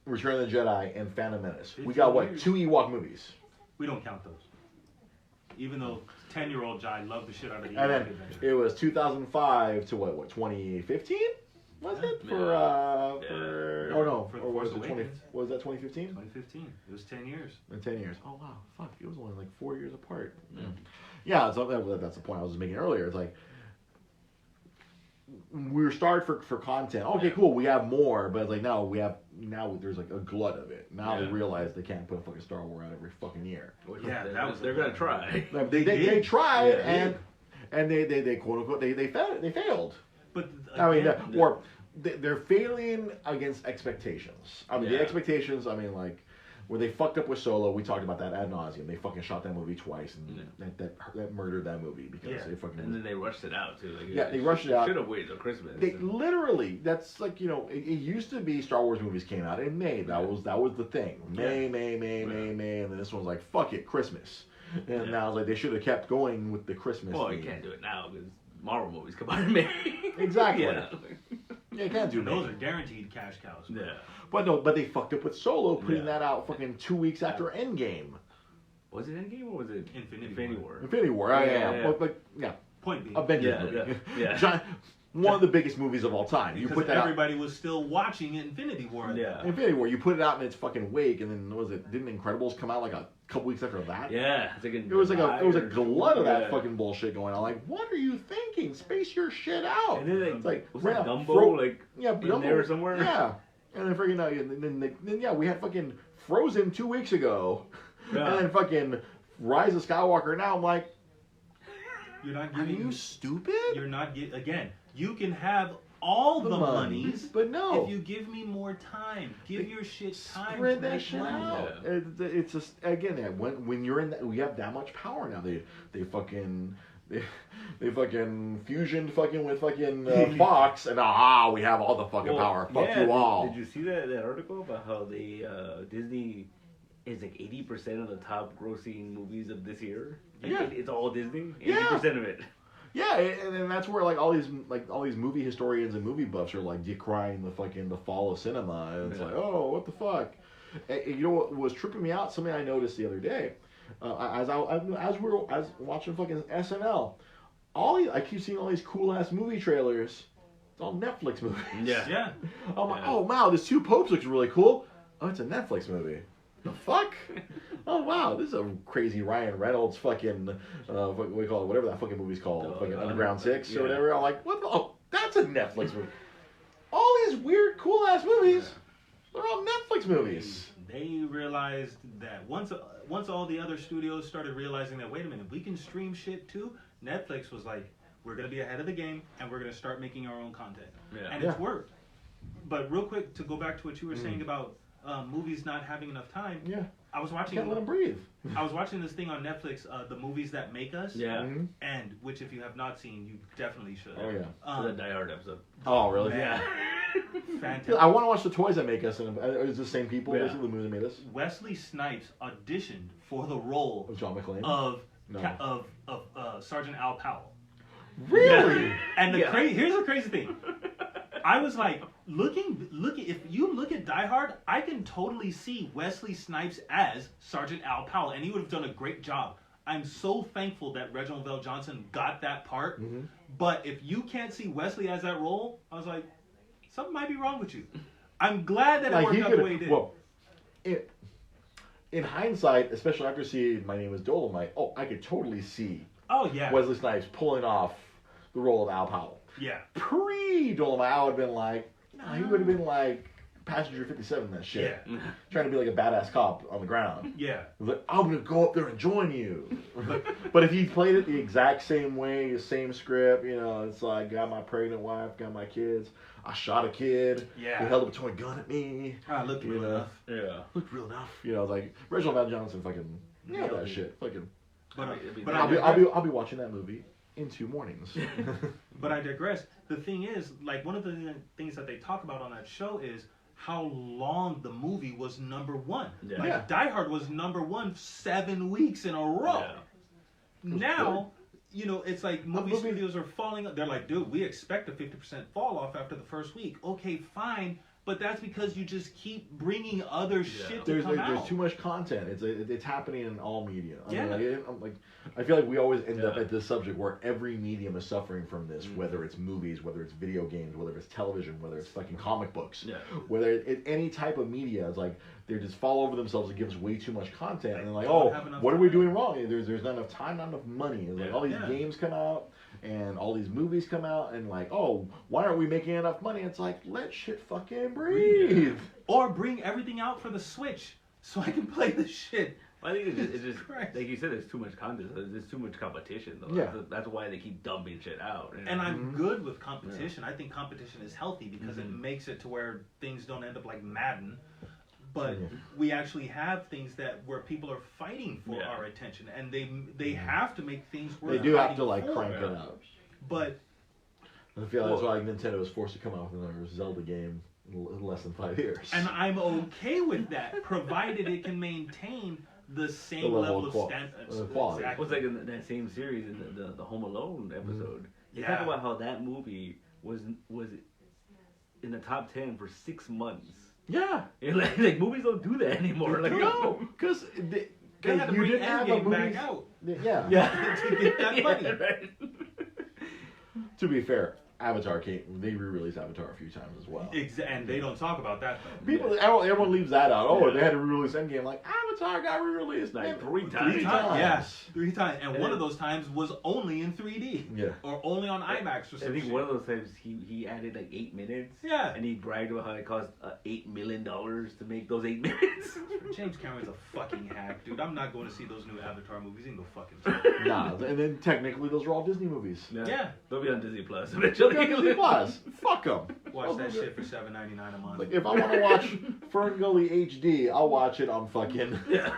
Return of the Jedi and Phantom Menace? We got what, 2 Ewok movies? We don't count those. Even though 10-year-old Jai loved the shit out of the And Ewok then adventure. it was 2005 to what 2015? Was it for oh no, For or was it Force 20? Awakens. Was that 2015? 2015. It was 10 years. In 10 years. Oh wow, fuck! It was only like 4 years apart. Yeah, so that's the point I was making earlier. It's like we were starved for content. Okay, cool. We have more, but it's like now there's like a glut of it. Now they realize they can't put a fucking Star Wars out every fucking year. Yeah, they're gonna try. They tried and they quote unquote they failed. But I mean, they're failing against expectations. I mean, the expectations. I mean, like where they fucked up with Solo. We talked about that ad nauseum. They fucking shot that movie twice, and that murdered that movie because they fucking. And then they rushed it out too. Like, they rushed it out. Should have waited till Christmas. They literally. That's like it used to be Star Wars movies came out in May. That was the thing. May, and then this one was like fuck it, Christmas. And now it's like they should have kept going with the Christmas. Well, you can't do it now because Marvel movies come out in May. Exactly. Yeah, you can't do those May. are guaranteed cash cows. yeah. But they fucked up with Solo, putting that out fucking 2 weeks after Endgame. Was it Endgame or was it Infinity War? Infinity War, yeah. Point being, Avengers movie. Yeah. One of the biggest movies of all time. You because put that everybody was still watching Infinity War. Yeah. Infinity War. You put it out in its fucking wake, and then didn't Incredibles come out like a couple weeks after that? Yeah. It was a glut of that fucking bullshit going on. Like, what are you thinking? Space your shit out. And then it's like was that Dumbo in in there somewhere? Yeah. And then freaking then we had fucking Frozen 2 weeks ago, and then fucking Rise of Skywalker. Now I'm like, You're not are giving. you stupid? You're not again. You can have all the monies, but no. if you give me more time. Give your shit time Spread to that make shit money. out. It's just again when you're in that, we have that much power now. They fucking fusioned fucking with fucking Fox, and we have all the fucking power. Fuck you all. Did you see that article about how Disney is like 80% of the top grossing movies of this year? It's all Disney. 80% of it. Yeah, and that's where all these movie historians and movie buffs are like decrying the fall of cinema. And it's like, oh, what the fuck? And you know what was tripping me out? Something I noticed the other day, as we were watching fucking SNL, I keep seeing all these cool ass movie trailers. It's all Netflix movies. Yeah. I'm like, oh wow, this Two Popes looks really cool. Oh, it's a Netflix movie. The fuck? Oh wow, this is a crazy Ryan Reynolds fucking what do we call it? Whatever that fucking movie's called, fucking Underground 6 or whatever. I'm like, what? Oh, that's a Netflix movie. All these weird, cool ass movies, they're all Netflix movies. They realized that once all the other studios started realizing that, wait a minute, we can stream shit too. Netflix was like, we're gonna be ahead of the game and we're gonna start making our own content, and it's worked. But real quick, to go back to what you were saying about movies not having enough time. Yeah. I was watching. Can't let him breathe. I was watching this thing on Netflix, the movies that make us. Yeah. Mhm. And which, if you have not seen, you definitely should. Oh yeah. For the Die Hard episode. Oh really? Man. Fantastic. I want to watch the toys that make us, and it's the same people. Yeah. Basically, the movie that made us. Wesley Snipes auditioned for the role Of John McClane. of No. Sergeant Al Powell. Really? And Yeah. Here's the crazy thing. I was like, if you look at Die Hard, I can totally see Wesley Snipes as Sergeant Al Powell, and he would have done a great job. I'm so thankful that Reginald Vell Johnson got that part. Mhm. But if you can't see Wesley as that role, I was like, something might be wrong with you. I'm glad that it worked out the way it did. Well, in hindsight, especially after seeing My Name is Dolomite, I could totally see Oh yeah. Wesley Snipes pulling off the role of Al Powell. Yeah. Pre-Dolomite, I would have been like, he would have been like Passenger 57 in that shit. Yeah. Trying to be like a badass cop on the ground. Yeah. Like, I'm going to go up there and join you. But if he played it the exact same way, the same script, it's like, got my pregnant wife, got my kids, I shot a kid, Yeah. he held up a toy gun at me. Looked real enough. Yeah. Looked real enough. Like, Reginald Van Johnson fucking nailed that shit. Fucking. But I'll be watching that movie in 2 mornings. But I digress. The thing is, like, one of the things that they talk about on that show is how long the movie was #1. Yeah. Like, Yeah. Die Hard was #1 7 weeks in a row. Yeah. Now, it's like movie studios are falling. They're like, dude, we expect a 50% fall off after the first week. Okay, fine. But that's because you just keep bringing other shit to come out. There's too much content. It's happening in all media. Yeah. I feel like we always end up at this subject where every medium is suffering from this, whether it's movies, whether it's video games, whether it's television, whether it's fucking comic books, whether it's any type of media. It's like they just fall over themselves and give us way too much content, and they're like, what are we doing wrong? There's not enough time, not enough money. It's like all these games come out. And all these movies come out, and like, why aren't we making enough money? It's like, let shit fucking breathe. Or bring everything out for the Switch so I can play the shit. I think it's just Christ. like you said, there's too much content. There's too much competition, though. Yeah. That's why they keep dumping shit out. And I'm good with competition. I think competition is healthy because it makes it to where things don't end up like Madden. But we actually have things where people are fighting for our attention, and they have to make things worth They do have to fighting for. crank it up. But I feel that's why Nintendo was forced to come out with another Zelda game in less than 5 years. and I'm okay with that, provided it can maintain the same level of standards. quality. It was like in that same series in the Home Alone episode. They talk about how that movie was in the top 10 for 6 months. Yeah. And like movies don't do that anymore. Like No, because They had to you bring didn't have a Endgame movie. back out Yeah. to get that money. right. To be fair, Avatar they re-released Avatar a few times as well. And they don't talk about that though. Everyone leaves that out. They had to re-release Endgame. Like Avatar got re-released Like man, 3 times. 3 times. Yes, 3 times. And one of those times was only in 3D. Yeah. Or only on IMAX or I something. think one of those times he added like 8 minutes. Yeah. And he bragged about how it cost $8 million to make those 8 minutes. James Cameron's a fucking hack, dude. I'm not going to see those new Avatar movies. He can go fucking Nah, and then technically those are all Disney movies. Yeah. They'll be on Disney Plus eventually. Disney Plus. Fuck them. watch that shit for $7.99 a month. Like if I want to watch Ferngully HD, I'll watch it on fucking Yeah.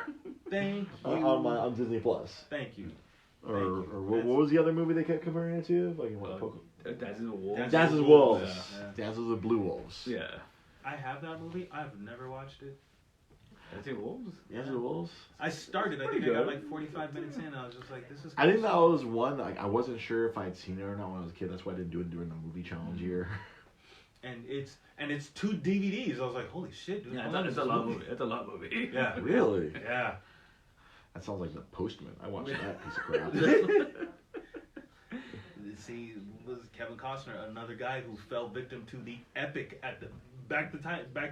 Thank you. on Disney Plus. Thank you. Or what was the other movie they kept comparing it to? Like what? Dances with Wolves. Dances with Wolves. Yeah. Dances with Blue Wolves. Yeah. I have that movie. I've never watched it. Dances with Wolves? Dances with Wolves. I started. I think I got like 45 minutes in. I was just like, this is. I think that was one. Like I wasn't sure if I'd seen it or not when I was a kid. That's why I didn't do it during the movie challenge year. And it's 2 DVDs. I was like, holy shit, dude. Yeah, it's a long movie. It's a long movie. Yeah. Really? Yeah. That sounds like The Postman. I watched that piece of crap. See, was Kevin Costner another guy who fell victim to the epic back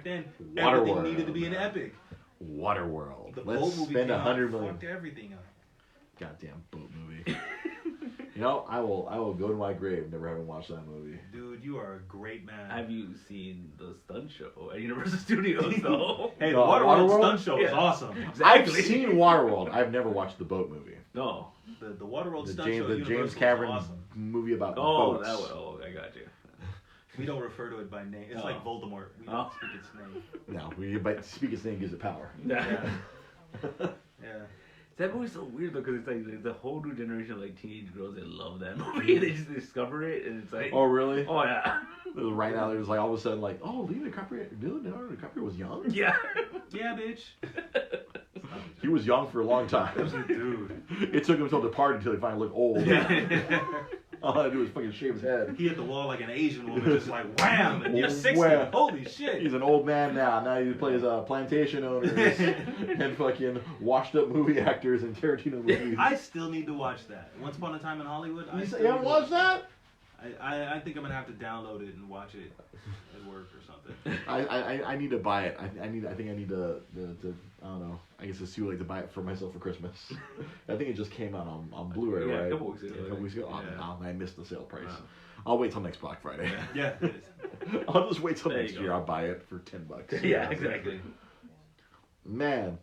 then? Waterworld. Everything needed to be an epic. Waterworld. The Let's boat movie spend came out, $100 million. fucked everything up. Goddamn boat movie. I will go to my grave never having watched that movie. Dude, you are a great man. Have you seen the stunt show at Universal Studios though? Hey, the No, Waterworld Waterworld? stunt show is Yeah. awesome. I've seen Waterworld. I've never watched the boat movie. No. The Waterworld The stunt James, show the at Universal James is Cameron awesome. movie about Oh, boats. that one. Oh, I got you. We don't refer to it by name. It's like Voldemort. We don't speak its name. No, but speak its name gives it power. Yeah. Yeah. That movie's so weird though, because it's like the whole new generation of like teenage girls that love that movie. They just discover it, and it's like, Oh, really? oh yeah, Right now, there's like all of a sudden, like, oh, Leonardo DiCaprio was young? yeah. Yeah, bitch. He was young for a long time. Dude. It took him until Departed until he finally looked old. All I had to do was fucking shave his head. He hit the wall like an Asian woman, just like wham! And you're 60. Wham. Holy shit! He's an old man now. Now he plays plantation owners and fucking washed up movie actors in Tarantino movies. I still need to watch that. Once Upon a Time in Hollywood. You haven't watched that? I think I'm gonna have to download it and watch it at work or something. I need to buy it. I think I need to I don't know. I guess it's too late to buy it for myself for Christmas. I think it just came out on Blu-ray, Yeah, right? a couple weeks ago. Yeah, a couple weeks ago. Yeah. I missed the sale price. Wow. I'll wait till next Black Friday. Yeah, it is. I'll just wait till There next you year. go. I'll buy it for $10. Yeah, exactly. Man,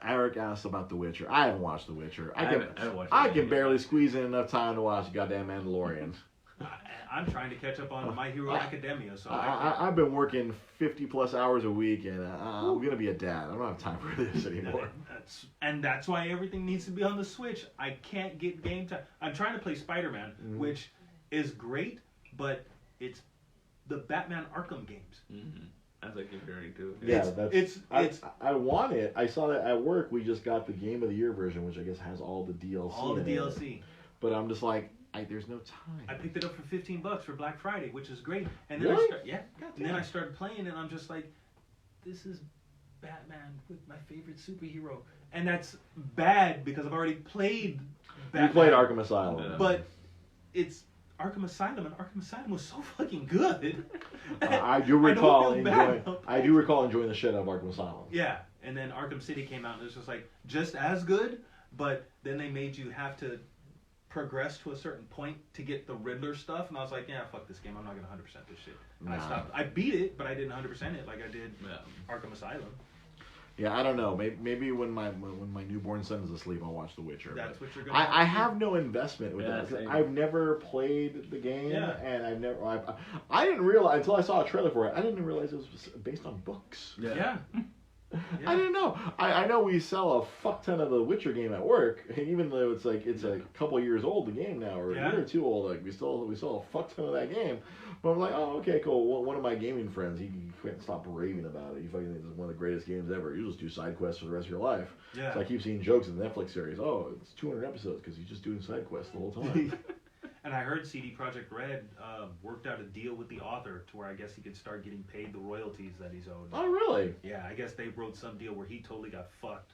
Eric asked about The Witcher. I haven't watched The Witcher. I haven't watched I it can yet. barely squeeze in enough time to watch goddamn Mandalorian. I'm trying to catch up on My Hero Academia, so I've been working 50 plus hours a week, and I'm gonna be a dad. I don't have time for this anymore. That's why everything needs to be on the Switch. I can't get game time. I'm trying to play Spider-Man, which is great, but it's the Batman Arkham games. Mm-hmm. That's like comparing to. Yeah, it's I want it. I saw that at work. We just got the Game of the Year version, which I guess has all the DLC. All the in it. DLC. But I'm just like, there's no time. I picked it up for $15 for Black Friday, which is great. And then Really? and then I started playing, and I'm just like, this is Batman with my favorite superhero, and that's bad because I've already played Batman. You played Arkham Asylum. Yeah. But it's Arkham Asylum, and Arkham Asylum was so fucking good. I do recall I don't feel bad enjoying. about I do recall enjoying the shit out of Arkham Asylum. Yeah, and then Arkham City came out, and it was just like just as good, but then they made you have to progress to a certain point to get the Riddler stuff, and I was like, yeah, fuck this game. I'm not gonna 100% this shit. And I Nah. stopped. I beat it, but I didn't 100% it like I did Arkham Asylum. Yeah, I don't know. Maybe when my newborn son is asleep, I'll watch The Witcher. That's but what you're gonna. I have no investment with Yeah, that. same. I've never played the game, Yeah. and I didn't realize until I saw a trailer for it. I didn't realize it was based on books. Yeah. I didn't know. I know we sell a fuck ton of the Witcher game at work, and even though it's a couple years old, the game now, or a year or two old, like we still a fuck ton of that game. But I'm like, oh, okay, cool. Well, one of my gaming friends, he can't stop raving about it. He fucking thinks it's one of the greatest games ever. You just do side quests for the rest of your life. Yeah. So I keep seeing jokes in the Netflix series. Oh, it's 200 episodes because he's just doing side quests the whole time. And I heard CD Projekt Red worked out a deal with the author to where I guess he could start getting paid the royalties that he's owed. Oh, really? Yeah, I guess they wrote some deal where he totally got fucked.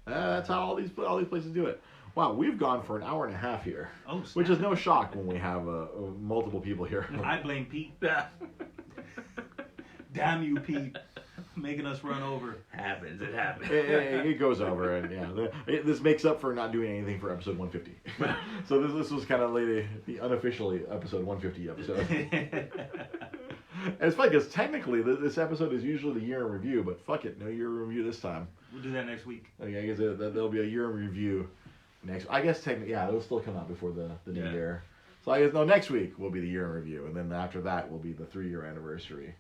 That's how all these places do it. Wow, we've gone for an hour and a half here, Oh, which is no shock when we have multiple people here. I blame Pete. Damn you, Pete, making us run over. It happens. It goes over, and this makes up for not doing anything for episode 150. So this was kind of the unofficially episode 150 episode. And it's funny because technically this episode is usually the year in review, but fuck it, no year in review this time. We'll do that next week. I guess there'll be a year in review next. I guess technically, yeah, it'll still come out before the new year. So I guess next week will be the year in review, and then after that will be the 3-year anniversary.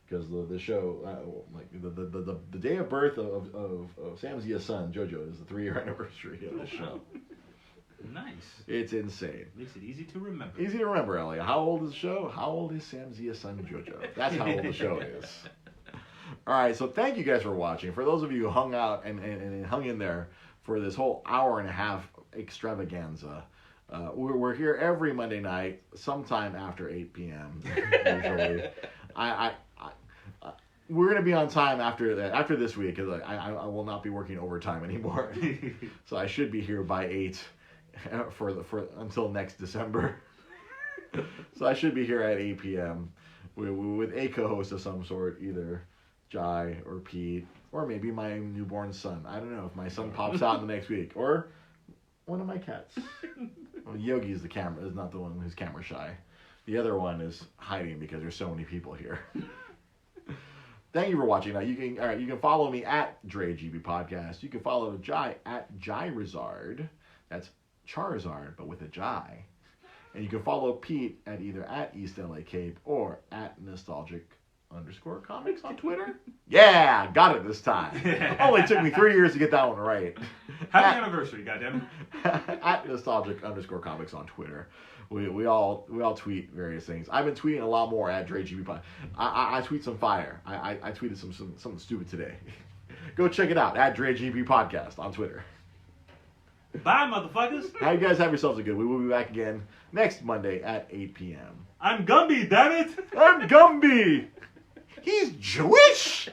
Because the show, like the day of birth of Sam Zia's son JoJo is the 3-year anniversary of the show. Nice. It's insane. Makes it easy to remember. Easy to remember, Ellie. How old is the show? How old is Sam Zia's son JoJo? That's how old the show is. All right, so thank you guys for watching. For those of you who hung out and hung in there for this whole hour and a half extravaganza, we're here every Monday night, sometime after 8 p.m. usually. We're gonna be on time after that. After this week, because I will not be working overtime anymore, so I should be here by 8 for until next December. So I should be here at 8 p.m. with a co-host of some sort, either Jai or Pete, or maybe my newborn son. I don't know if my son pops out in the next week, or one of my cats. Well, Yogi is not the one who's camera shy. The other one is hiding because there's so many people here. Thank you for watching. Now you can follow me at DreGB Podcast. You can follow Jai at Jairizard. That's Charizard, but with a Jai. And you can follow Pete at either at East LA Cape or at Nostalgic _comics on Twitter. Yeah, got it this time. Only took me 3 years to get that one right. Happy anniversary, goddammit. At nostalgic _comics on Twitter. We all tweet various things. I've been tweeting a lot more at DreGB. I tweet some fire. I tweeted something stupid today. Go check it out at DreGB Podcast on Twitter. Bye, motherfuckers. Now you guys have yourselves a good week. We'll be back again next Monday at 8 p.m. I'm Gumby, damn it. I'm Gumby. He's Jewish.